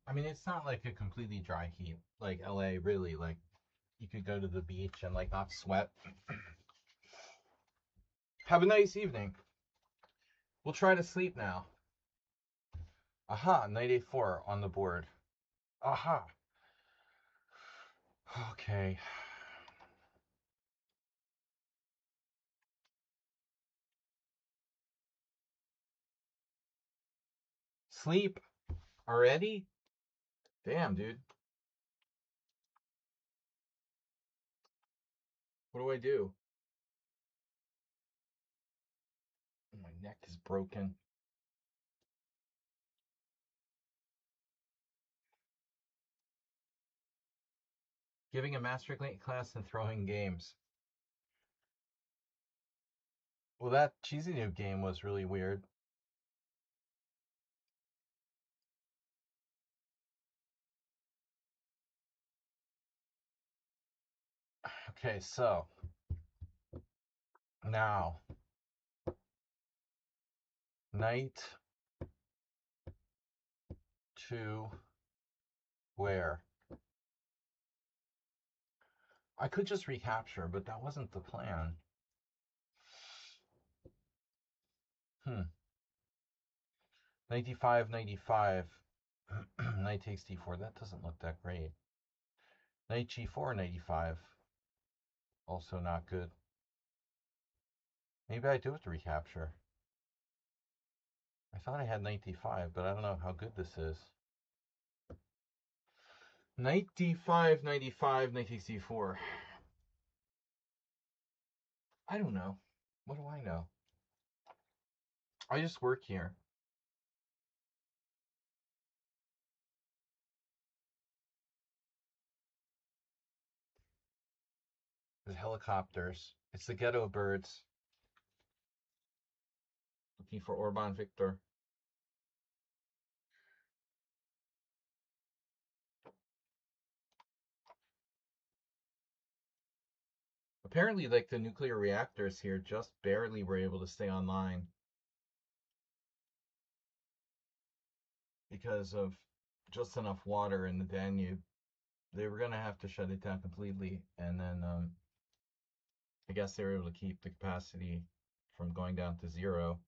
I mean, it's not like a completely dry heat, like LA, really. Like, you could go to the beach and like not sweat. Have a nice evening. We'll try to sleep now. Aha, knight a4 on the board. Aha. Okay. Sleep already? Damn, dude. What do I do? My neck is broken. Giving a master class and throwing games. Well, that cheesy noob game was really weird. Okay, so now knight to where? I could just recapture, but that wasn't the plan. Knight d5, knight d5. Knight takes d4. That doesn't look that great. Knight g4, knight e5. Also not good. Maybe I do have to recapture. I thought I had knight d5, but I don't know how good this is. Knight d5, knight e5, knight takes d4. I don't know. What do I know? I just work here. There's helicopters. It's the ghetto birds. Looking for Orban Victor. Apparently, like, the nuclear reactors here just barely were able to stay online because of just enough water in the Danube. They were going to have to shut it down completely, and then I guess they were able to keep the capacity from going down to 0.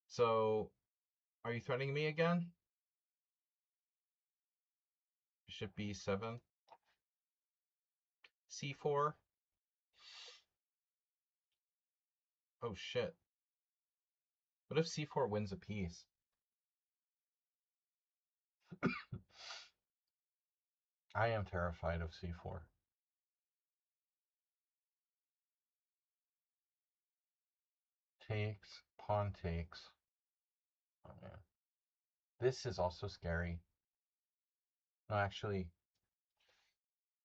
So, are you threatening me again? Bishop b7. c4. Oh shit. What if c4 wins a piece? I am terrified of c4. Takes, pawn takes. Oh man. This is also scary. No, actually,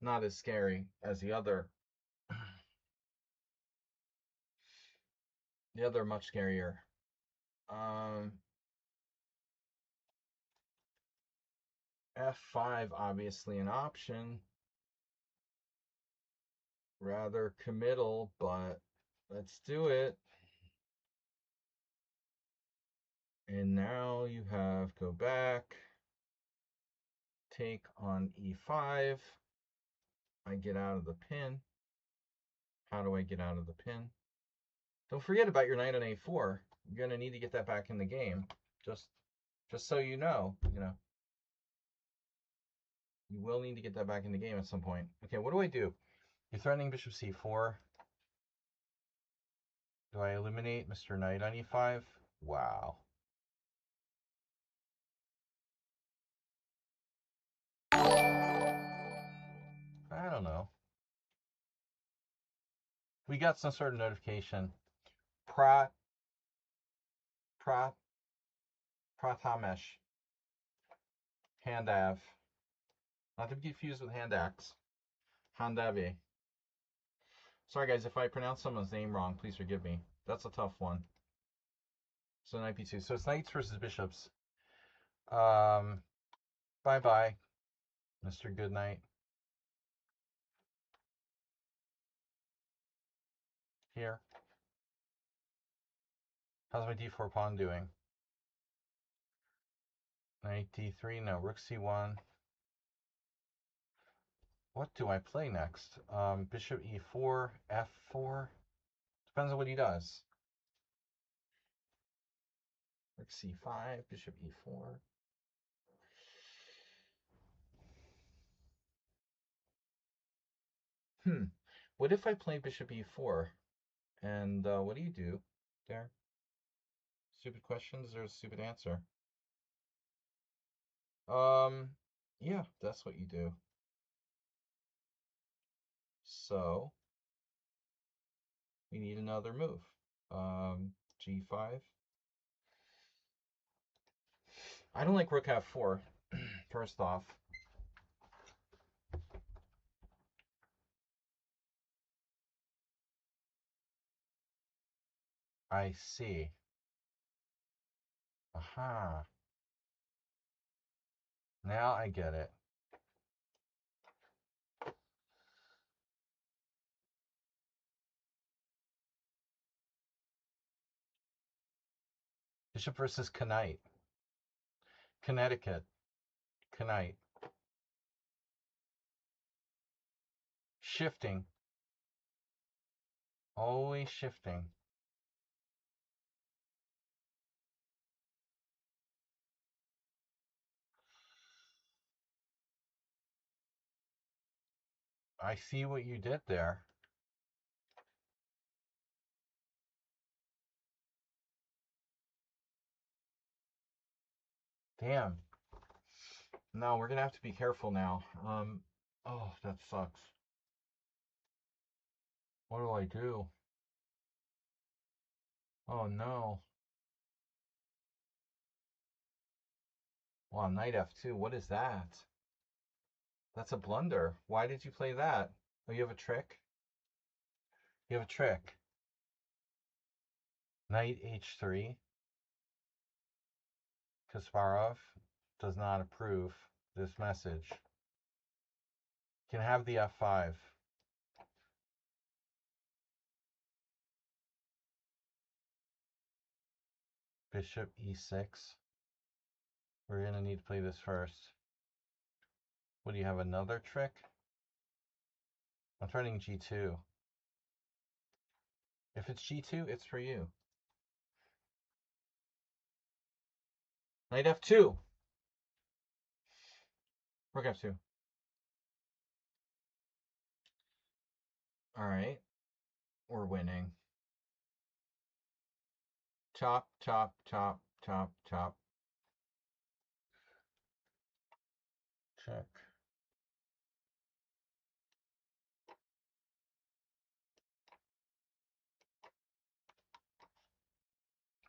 not as scary as the other. The other much scarier. F5 obviously an option. Rather committal, but let's do it. And now you have go back, take on e5. I get out of the pin. How do I get out of the pin? Don't forget about your knight on a4. You're going to need to get that back in the game. Just so you know, you will need to get that back in the game at some point. Okay, what do I do? You're threatening bishop c4. Do I eliminate Mr. Knight on e5? Wow. I don't know. We got some sort of notification. Pratamesh. Handav. Not to be confused with Handax. Handave. Sorry guys, if I pronounce someone's name wrong, please forgive me. That's a tough one. So knight b2. So it's knights versus bishops. Bye-bye, Mr. Goodnight. Here. How's my d4 pawn doing? Knight d3, no. Rook c1. What do I play next? Bishop e4, f4. Depends on what he does. Rook c5, bishop e4. What if I play bishop e4? And what do you do there? Stupid question deserves a stupid answer. Yeah, that's what you do. So we need another move. G5. I don't like rook f4, first off. I see. Aha. Now I get it. Bishop versus Knight. Connecticut. Knight. Shifting. Always shifting. I see what you did there. Damn. No, we're gonna have to be careful now. Oh, that sucks. What do I do? Oh no. Wow, knight f2. What is that? That's a blunder. Why did you play that? Oh, you have a trick? You have a trick. Knight h3. Kasparov does not approve this message. Can have the f5. Bishop e6. We're going to need to play this first. What do you have, another trick? I'm turning g2. If it's g2, it's for you. Knight f2. Rook f2. All right. We're winning. Chop, chop, chop, chop, chop. Check.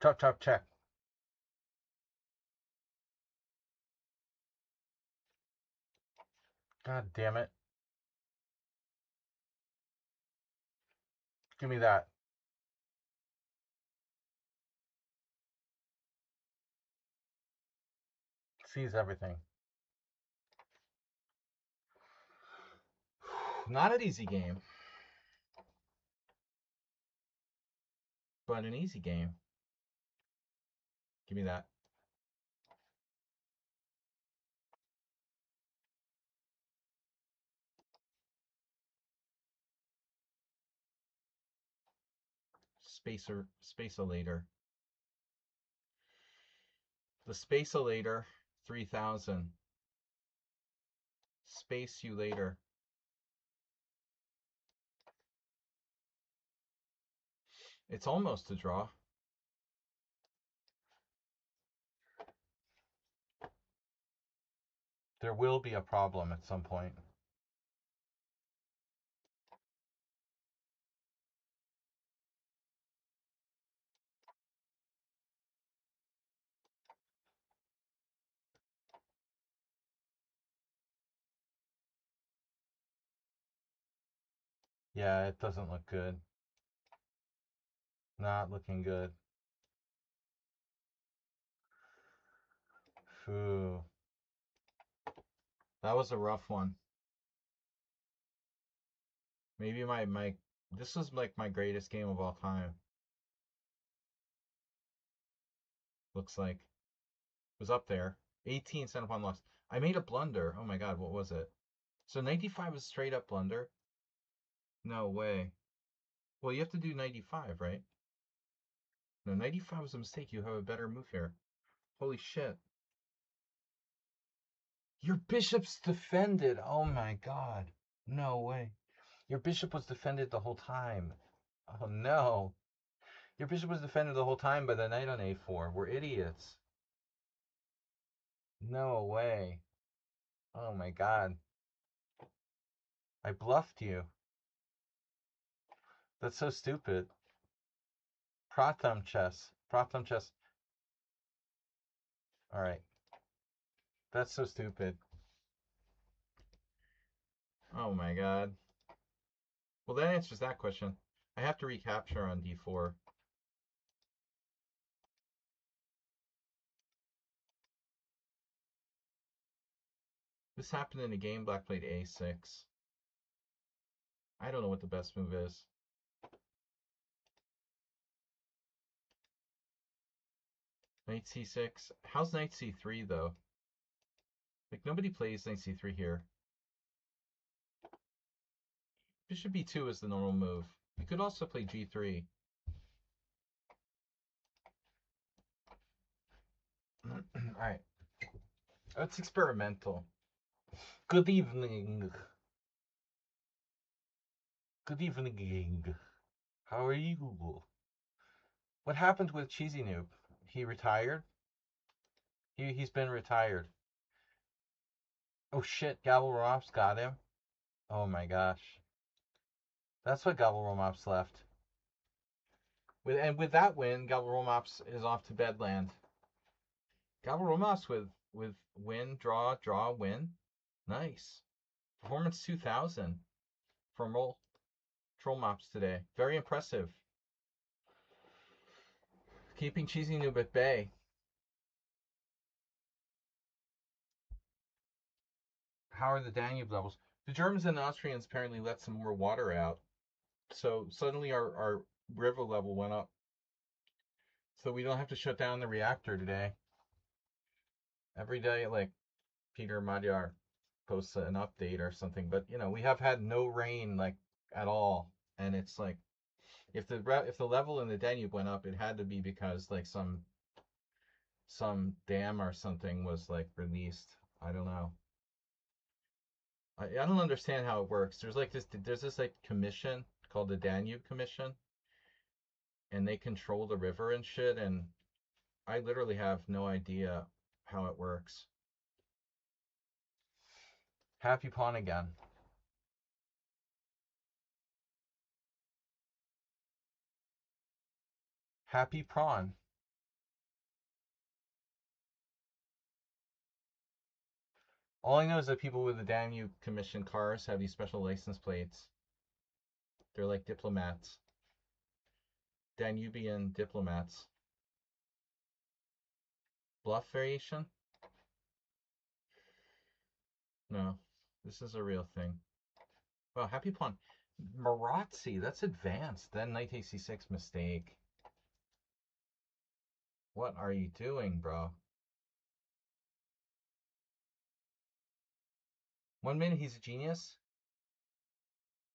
Chop, chop, check. God damn it. Give me that. Seize everything. Not an easy game, but an easy game. Give me that. Spacelator. The Spacelator 3000. Space you later. It's almost a draw. There will be a problem at some point. Yeah, it doesn't look good. Not looking good. Phew. That was a rough one. Maybe this was like my greatest game of all time. Looks like. It was up there. 18 cent upon loss. I made a blunder. Oh my god, what was it? So 95 was straight up blunder? No way. Well, you have to do 95, right? No, 95 was a mistake. You have a better move here. Holy shit. Your bishop's defended. Oh my god. No way. Your bishop was defended the whole time. Oh no. Your bishop was defended the whole time by the knight on a4. We're idiots. No way. Oh my god. I bluffed you. That's so stupid. Pratham chess. Pratham chess. Alright. That's so stupid. Oh my god. Well, that answers that question. I have to recapture on d4. This happened in a game. Black played a6. I don't know what the best move is. Knight c6. How's knight c3 though? Like nobody plays knight c3 here. Bishop b2 is the normal move. You could also play g3. Alright. That's experimental. Good evening. Good evening. How are you? What happened with Cheesy Noob? He retired? He's been retired. Oh shit, Gabble Romops got him. Oh my gosh. That's what Gabble Romops left. With that win, Gabble Romops is off to bedland. Gabble Romops with win, draw, draw, win. Nice. Performance 2000 from Troll Mops today. Very impressive. Keeping cheesy noob at bay. How are the Danube levels? The Germans and Austrians apparently let some more water out. So suddenly our river level went up. So we don't have to shut down the reactor today. Every day, like Peter Magyar posts an update or something. But we have had no rain like at all, and it's like if the level in the Danube went up, it had to be because like some dam or something was like released. I don't know. I don't understand how it works. There's this like commission called the Danube Commission, and they control the river and shit, and I literally have no idea how it works. Happy pawn again. Happy prawn. All I know is that people with the Danube Commission cars have these special license plates. They're like diplomats. Danubian diplomats. Bluff variation? No. This is a real thing. Well, happy pawn. Marazzi, that's advanced. Then knight takes c6 mistake. What are you doing, bro? 1 minute he's a genius.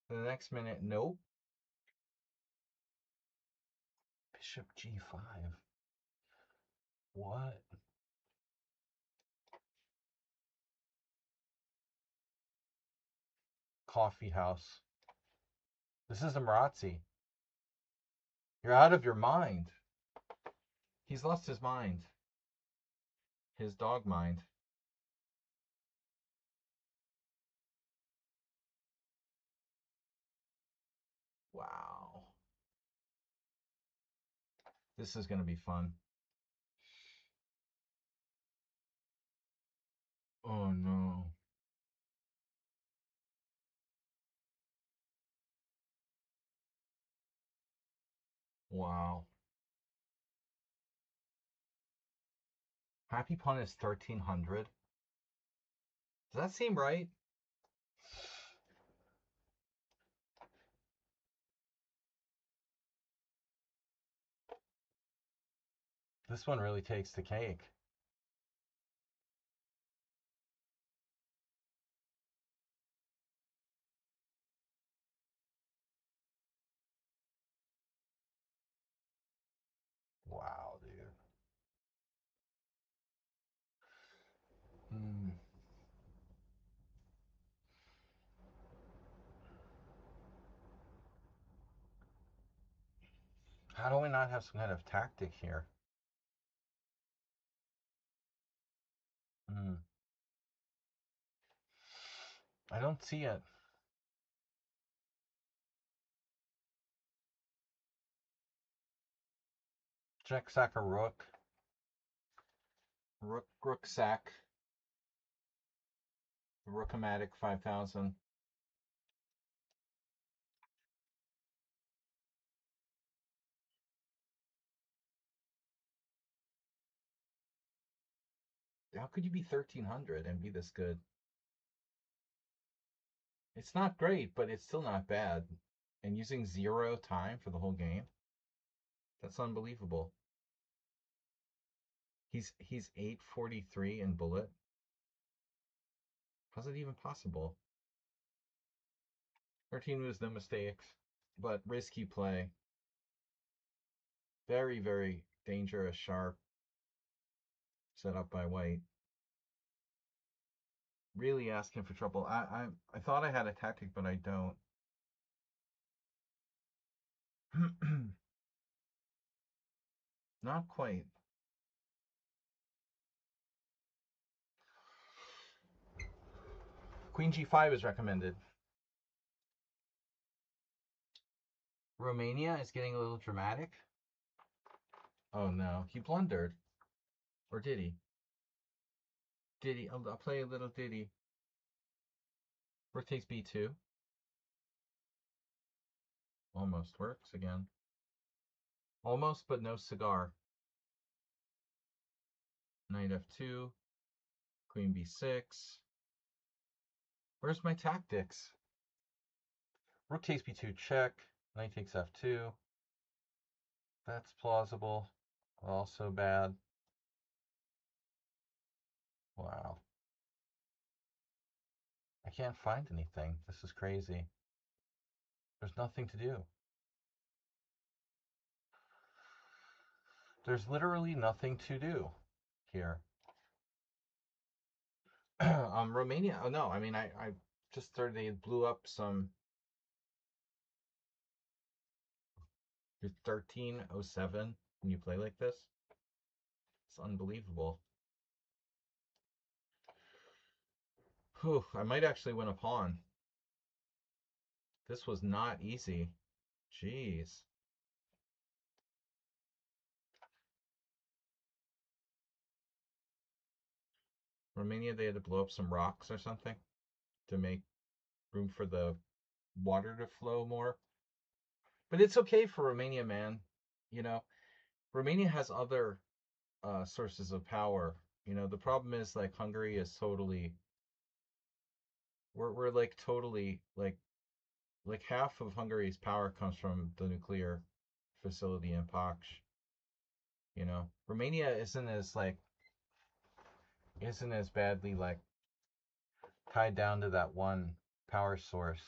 The next minute, nope. Bishop g5. What? Coffee house. This is a Marazzi. You're out of your mind. He's lost his mind. His dog mind. Wow. This is going to be fun. Oh no. Wow. Happy pawn is 1300. Does that seem right? This one really takes the cake. Wow, dude. How do we not have some kind of tactic here? I don't see it. Check sack a rook. Rook sack. Rookomatic 5000. How could you be 1300 and be this good? It's not great, but it's still not bad. And using 0 time for the whole game? That's unbelievable. He's 843 in bullet. How's it even possible? 13 moves, no mistakes, but risky play. Very, very dangerous, sharp set up by white. Really asking for trouble. I thought I had a tactic, but I don't. Not quite. Queen g5 is recommended. Romania is getting a little dramatic. Oh no, he blundered. Or did he? Did he? I'll play a little ditty. Rook takes b2. Almost works again. Almost, but no cigar. Knight f2, queen b6. Where's my tactics? Rook takes b2 check, knight takes f2. That's plausible. Also bad. Wow. I can't find anything. This is crazy. There's nothing to do. There's literally nothing to do here. Romania. Oh no, I mean I just started. They blew up some. 1307 when you play like this. It's unbelievable. Whew, I might actually win a pawn. This was not easy. Jeez. Romania, they had to blow up some rocks or something to make room for the water to flow more. But it's okay for Romania, man. You know, Romania has other sources of power. You know, the problem is like Hungary is totally. We're like totally like half of Hungary's power comes from the nuclear facility in Paksh. You know, Romania isn't as badly like tied down to that one power source.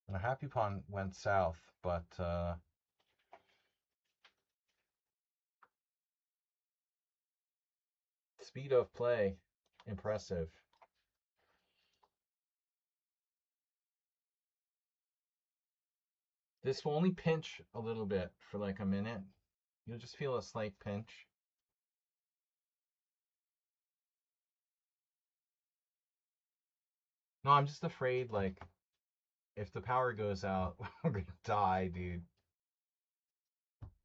And a happy pawn went south, but speed of play, impressive. This will only pinch a little bit for like a minute. You'll just feel a slight pinch. No, I'm just afraid like if the power goes out, we're gonna die, dude.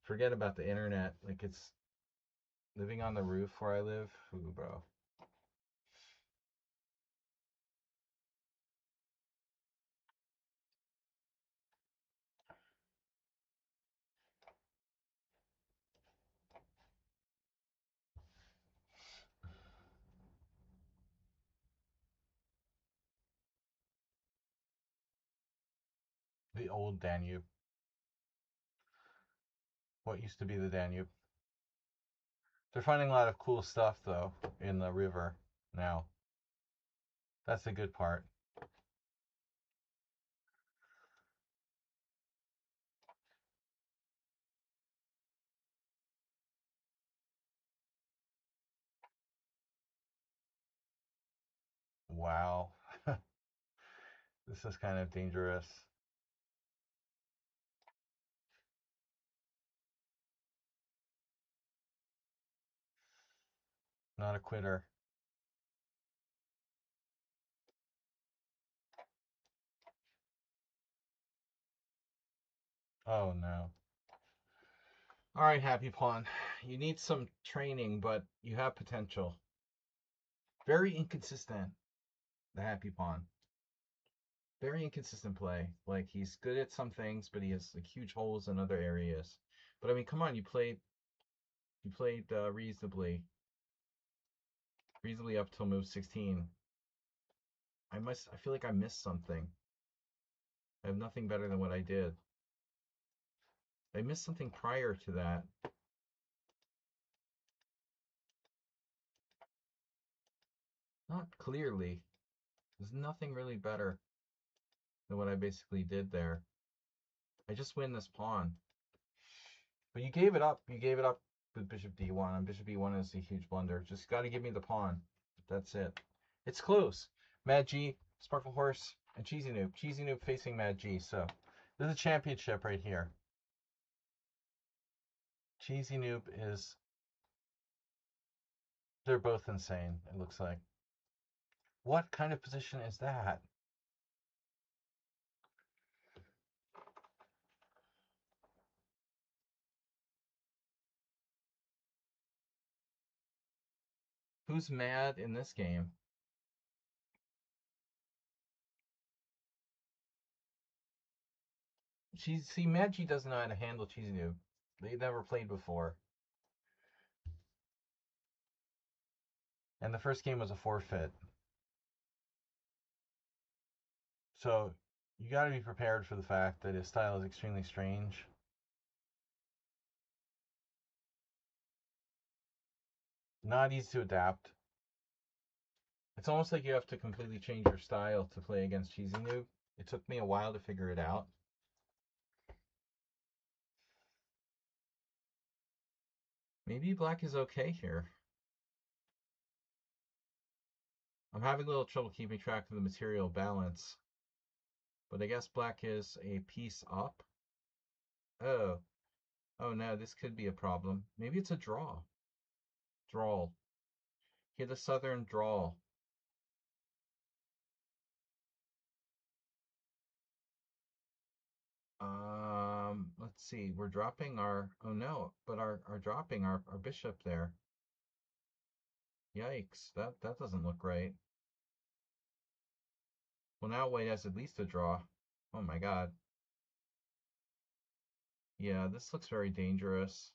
Forget about the internet. Like it's living on the roof where I live. Ooh, bro. The old Danube. What used to be the Danube. They're finding a lot of cool stuff though in the river now. That's the good part. Wow. This is kind of dangerous. Not a quitter. Oh no. All right, Happy Pawn. You need some training, but you have potential. Very inconsistent, the Happy Pawn. Very inconsistent play. Like he's good at some things, but he has like huge holes in other areas. But I mean, come on, you played reasonably up till move 16. I feel like I missed something. I have nothing better than what I did. I missed something prior to that. Not clearly. There's nothing really better than what I basically did there. I just win this pawn. But you gave it up. You gave it up with bishop d1. And bishop e1 is a huge blunder. Just got to give me the pawn. That's it. It's close. Mad G, Sparkle Horse, and Cheesy Noob. Cheesy Noob facing Mad G. So this is a championship right here. Cheesy Noob is... They're both insane, it looks like. What kind of position is that? Who's mad in this game? See, Magi doesn't know how to handle Cheesy Noob. They never played before. And the first game was a forfeit. So you got to be prepared for the fact that his style is extremely strange. Not easy to adapt. It's almost like you have to completely change your style to play against Cheesy Noob. It took me a while to figure it out. Maybe black is okay here. I'm having a little trouble keeping track of the material balance. But I guess black is a piece up. Oh. Oh no, this could be a problem. Maybe it's a draw. Drawl. Hit a southern drawl. Let's see. We're dropping our, oh no, but our dropping our bishop there. Yikes, that doesn't look right. Well, now white has at least a draw. Oh my god. Yeah, this looks very dangerous.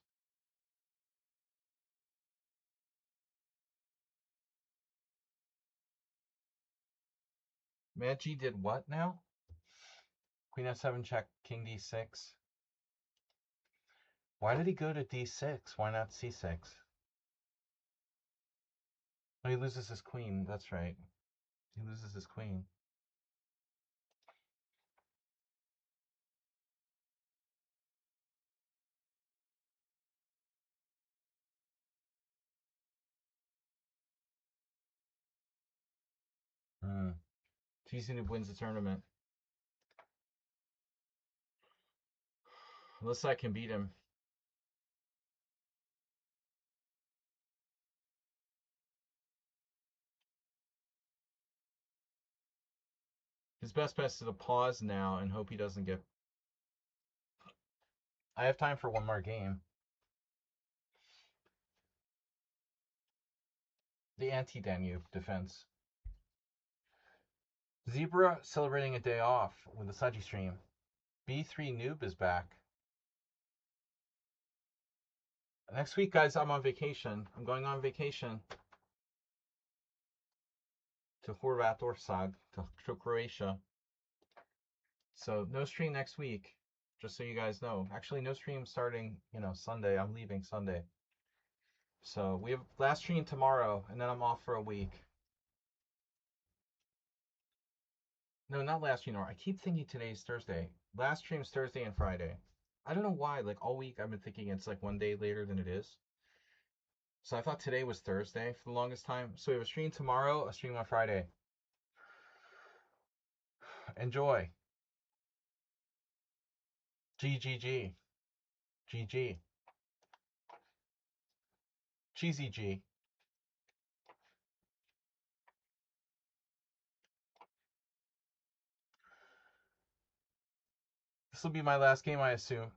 Magi did what now? Queen f7 check, king d6. Why did he go to d6? Why not c6? Oh, he loses his queen. That's right. He loses his queen. Cheesy Noob wins the tournament. Unless I can beat him. His best bet is to pause now and hope he doesn't get... I have time for one more game. The anti-Danube defense. Zebra celebrating a day off with a Saji stream. B3 Noob is back. Next week, guys, I'm on vacation. I'm going on vacation to Horvat Orsag, to Croatia. So no stream next week, just so you guys know. Actually, no stream starting, Sunday. I'm leaving Sunday. So we have last stream tomorrow, and then I'm off for a week. No, not last stream. I keep thinking today's Thursday. Last stream's Thursday and Friday. I don't know why. Like all week, I've been thinking it's like one day later than it is. So I thought today was Thursday for the longest time. So we have a stream tomorrow, a stream on Friday. Enjoy. GGG. GG. Cheesy G. This will be my last game, I assume.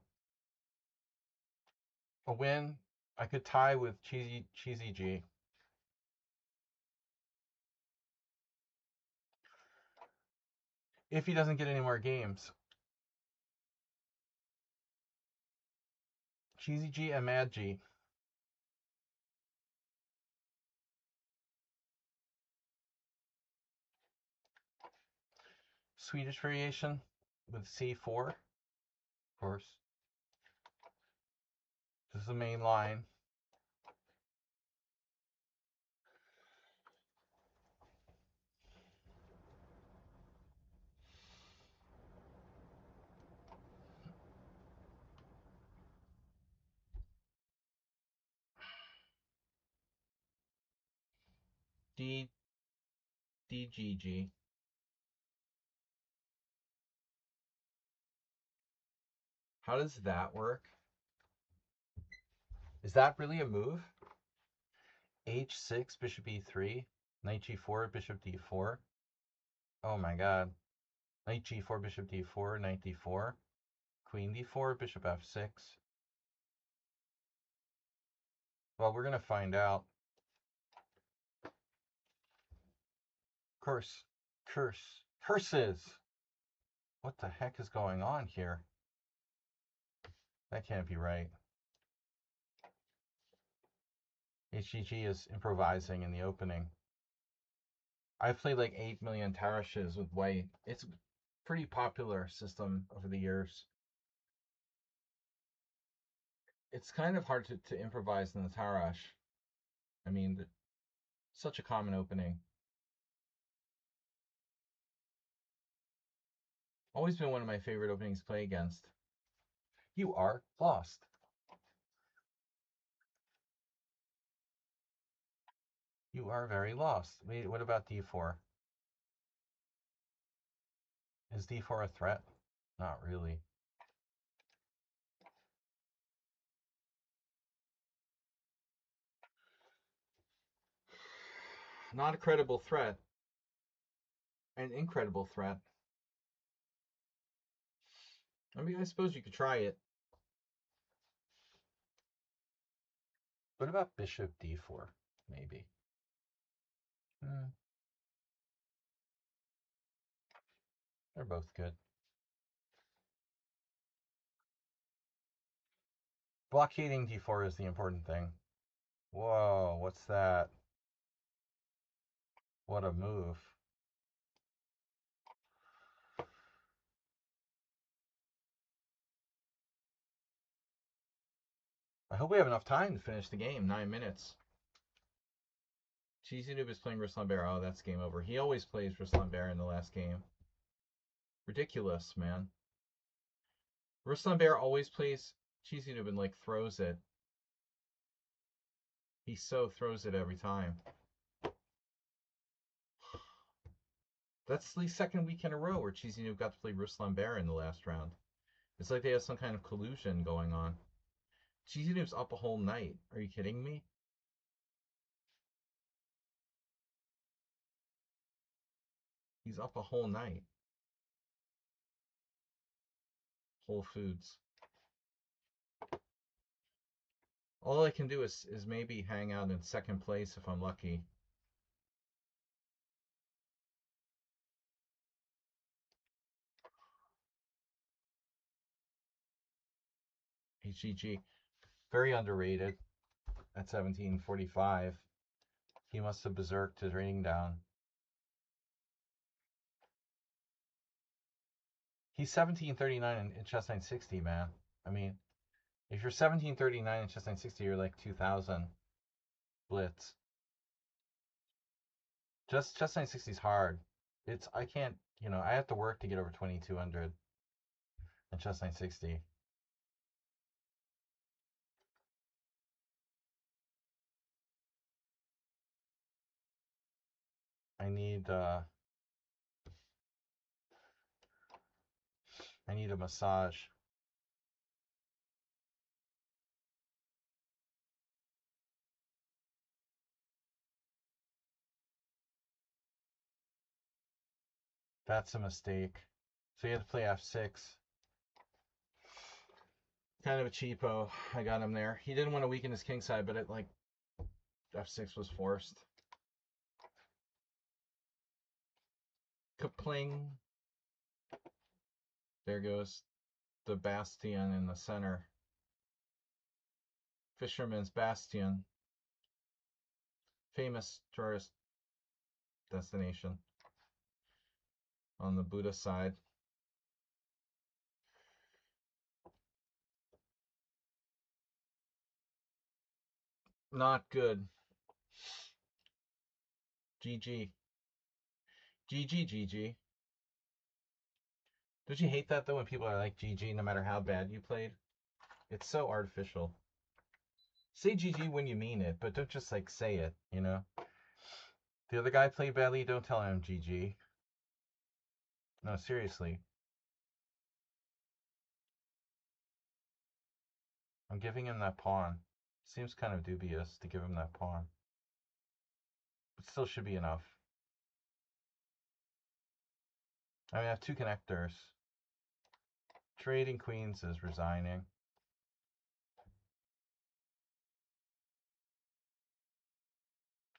A win. I could tie with Cheesy G. If he doesn't get any more games. Cheesy G and Mad G. Swedish variation with C4, of course. This is the main line. DGG. How does that work? Is that really a move? H6, bishop e3, knight g4, bishop d4. Oh my god. Knight g4, bishop d4, knight d4, queen d4, bishop f6. Well, we're going to find out. Curses. What the heck is going on here? That can't be right. HGG is improvising in the opening. I've played like 8 million Tarashes with white. It's a pretty popular system over the years. It's kind of hard to improvise in the Tarash. I mean, such a common opening. Always been one of my favorite openings to play against. You are lost. You are very lost. Wait, what about d4? Is d4 a threat? Not really. Not a credible threat. An incredible threat. I mean, I suppose you could try it. What about bishop d4? Maybe. They're both good. Blockading d4 is the important thing. Whoa, what's that? What a move. I hope we have enough time to finish the game. 9 minutes. Cheesy Noob is playing Ruslan Bear. Oh, that's game over. He always plays Ruslan Bear in the last game. Ridiculous, man. Ruslan Bear always plays Cheesy Noob and like throws it. He so throws it every time. That's the second week in a row where Cheesy Noob got to play Ruslan Bear in the last round. It's like they have some kind of collusion going on. Cheesy Noob's up a whole night. Are you kidding me? He's up a whole night. Whole Foods. All I can do is maybe hang out in second place if I'm lucky. HGG. Very underrated at 1745. He must have berserked his rating down. He's 1739 in chess 960, man. I mean, if you're 1739 in chess 960, you're like 2000 Blitz. Just chess 960 is hard. I can't, I have to work to get over 2200 in chess 960. I need a massage. That's a mistake. So you have to play f6. Kind of a cheapo. I got him there. He didn't want to weaken his king side, but it like f6 was forced. Kapling. There goes the bastion in the center. Fisherman's Bastion. Famous tourist destination on the Buddha side. Not good. GG. GG, GG. Don't you hate that though when people are like GG no matter how bad you played? It's so artificial. Say GG when you mean it, but don't just like say it, The other guy played badly, don't tell him GG. No, seriously. I'm giving him that pawn. Seems kind of dubious to give him that pawn. But still should be enough. I mean, I have two connectors. Trading queens is resigning.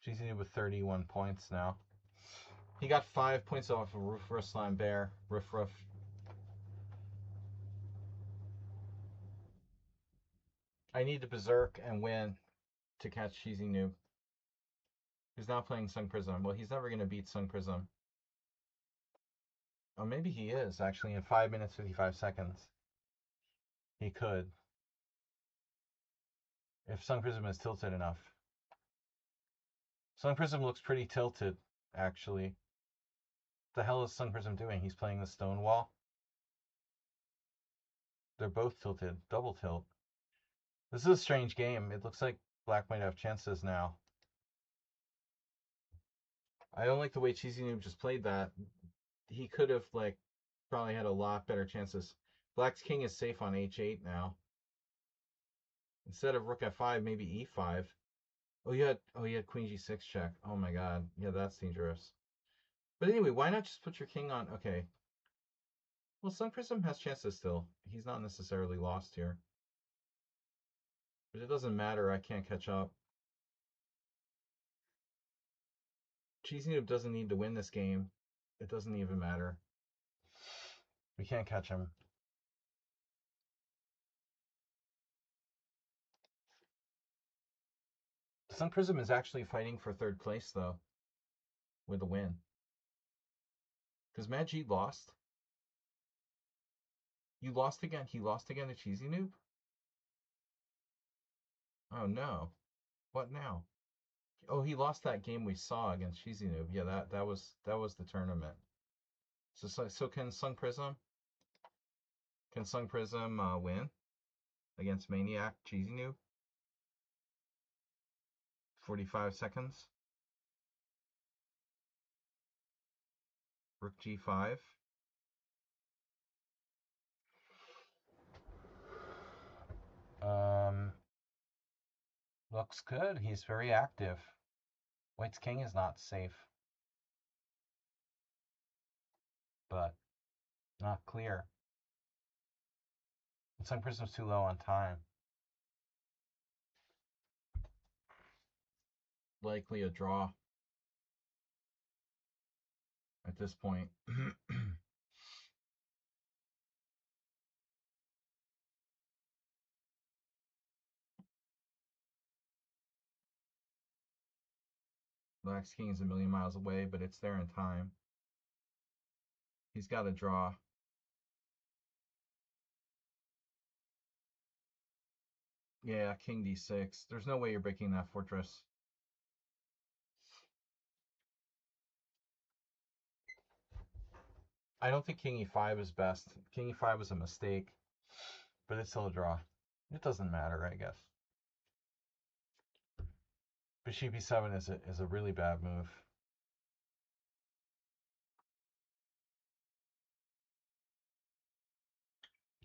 She's with 31 points now. He got 5 points off of Ruslan Bear. Roof. I need to berserk and win to catch Cheesy Noob. He's not playing Sun Prism. Well, he's never going to beat Sun Prism. Oh, maybe he is, actually, in 5 minutes, 55 seconds. He could. If Sun Prism is tilted enough. Sun Prism looks pretty tilted, actually. What the hell is Sun Prism doing? He's playing the stone wall. They're both tilted. Double tilt. This is a strange game. It looks like Black might have chances now. I don't like the way Cheesy Noob just played that. He could have, like, probably had a lot better chances. Black's king is safe on h8 now. Instead of rook f5, maybe e5. Oh, he had queen g6 check. Oh my god. Yeah, that's dangerous. But anyway, why not just put your king on? Okay. Well, Sun Prism has chances still. He's not necessarily lost here. But it doesn't matter. I can't catch up. Cheesy Noob doesn't need to win this game. It doesn't even matter. We can't catch him. Sun Prism is actually fighting for third place, though, with a win. Because Mad G lost. You lost again. He lost again to Cheesy Noob? Oh, no. What now? Oh, he lost that game we saw against Cheesy Noob. Yeah, that was the tournament. So can Sun Prism? Can Sun Prism win against Maniac Cheesy Noob? 45 seconds. Rook G5. Looks good. He's very active. White's king is not safe, but not clear. And Sun Prism's too low on time. Likely a draw at this point. Black's king is a million miles away, but it's there in time. He's got to draw. Yeah, king d6. There's no way you're breaking that fortress. I don't think king e5 is best. King e5 was a mistake, but it's still a draw. It doesn't matter, I guess. Bishop e7 is a really bad move.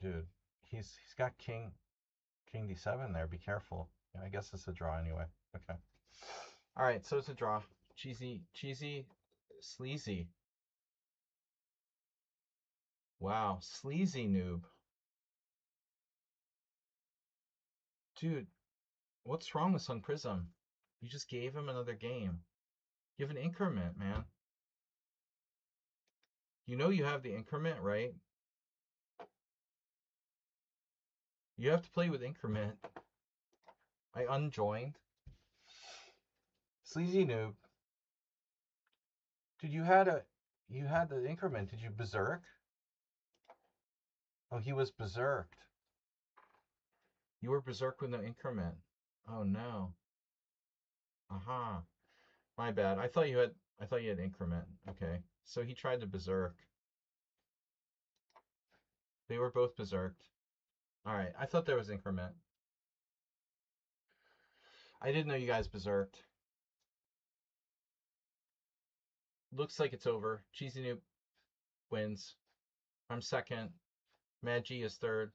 Dude, he's got king d7 there. Be careful. Yeah, I guess it's a draw anyway. Okay. All right, so it's a draw. Cheesy, sleazy. Wow, sleazy noob. Dude, what's wrong with Sun Prism? You just gave him another game. You have an increment, man. You know you have the increment, right? You have to play with increment. I unjoined. Sleazy noob. Dude, you had the increment. Did you berserk? Oh, he was berserked. You were berserk with no increment. Oh no. Aha. My bad. I thought you had increment. Okay. So he tried to berserk. They were both berserked. Alright, I thought there was increment. I didn't know you guys berserked. Looks like it's over. Cheesy Noob wins. I'm second. Mad G is third.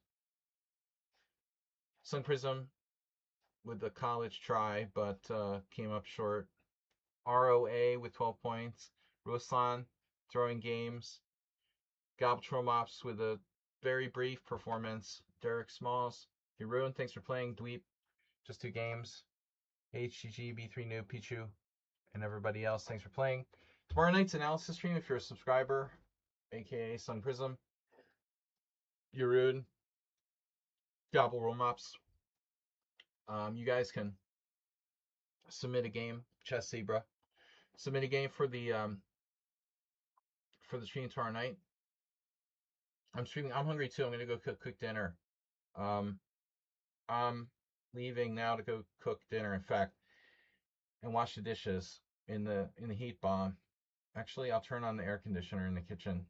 Sun Prism with the college try, but came up short. ROA with 12 points. Ruslan throwing games. Gobtromops with a very brief performance. Derek Smalls. Hirun, thanks for playing. Dweep, just 2 games. HGG, B3 Noob, Pichu, and everybody else, thanks for playing. Tomorrow night's analysis stream, if you're a subscriber, aka Sun Prism, Hirun, Gobble Roll Mops, You guys can submit a game, Chess Zebra. Submit a game for the stream tomorrow night. I'm streaming. I'm hungry too. I'm gonna go cook dinner. Um, I'm leaving now to go cook dinner. In fact, and wash the dishes in the heat bomb. Actually, I'll turn on the air conditioner in the kitchen.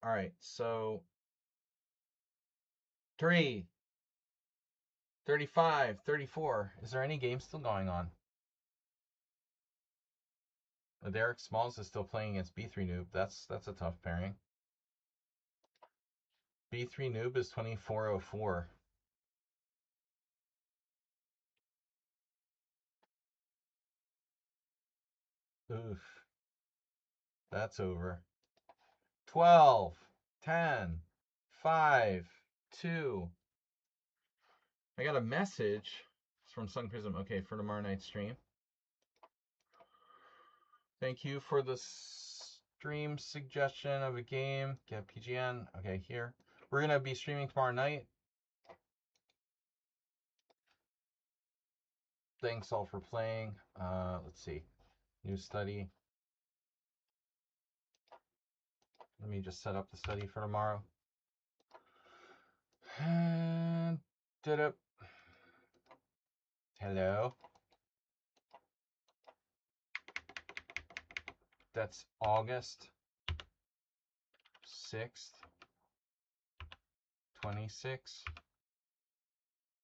All right. So 3, 35, 34. Is there any game still going on? Derek Smalls is still playing against B3 Noob. That's a tough pairing. B3 Noob is 2404. Oof. That's over. 12, 10, 5, 2. I got a message from Sun Prism. Okay, for tomorrow night's stream. Thank you for the stream suggestion of a game. Get PGN. Okay, here. We're going to be streaming tomorrow night. Thanks all for playing. Let's see. New study. Let me just set up the study for tomorrow. And did it. Hello. That's August 6th, 26.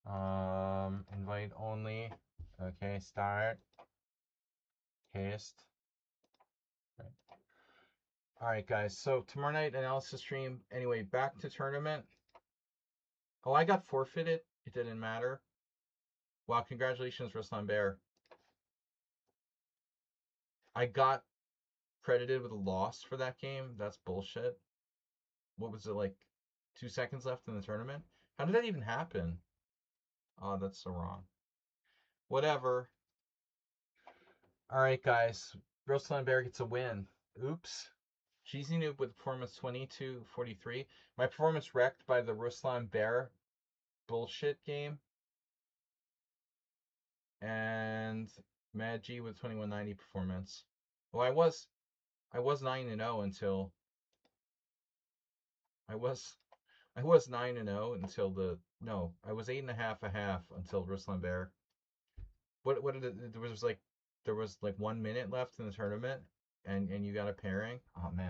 Invite only. Okay, start. Paste. Right. All right, guys. So tomorrow night analysis stream. Anyway, back to tournament. Oh, I got forfeited. It didn't matter. Wow, congratulations, Ruslan Bear. I got credited with a loss for that game. That's bullshit. What was it, like 2 seconds left in the tournament? How did that even happen? Oh, that's so wrong. Whatever. All right, guys. Ruslan Bear gets a win. Oops. Cheesy Noob with performance 22-43. My performance wrecked by the Ruslan Bear bullshit game. And Mad G with 2190 performance. Well, I was 9-0 until I was 9-0 until I was 8.5 until Ruslan Bear. What did it, there was like 1 minute left in the tournament and you got a pairing? Oh man.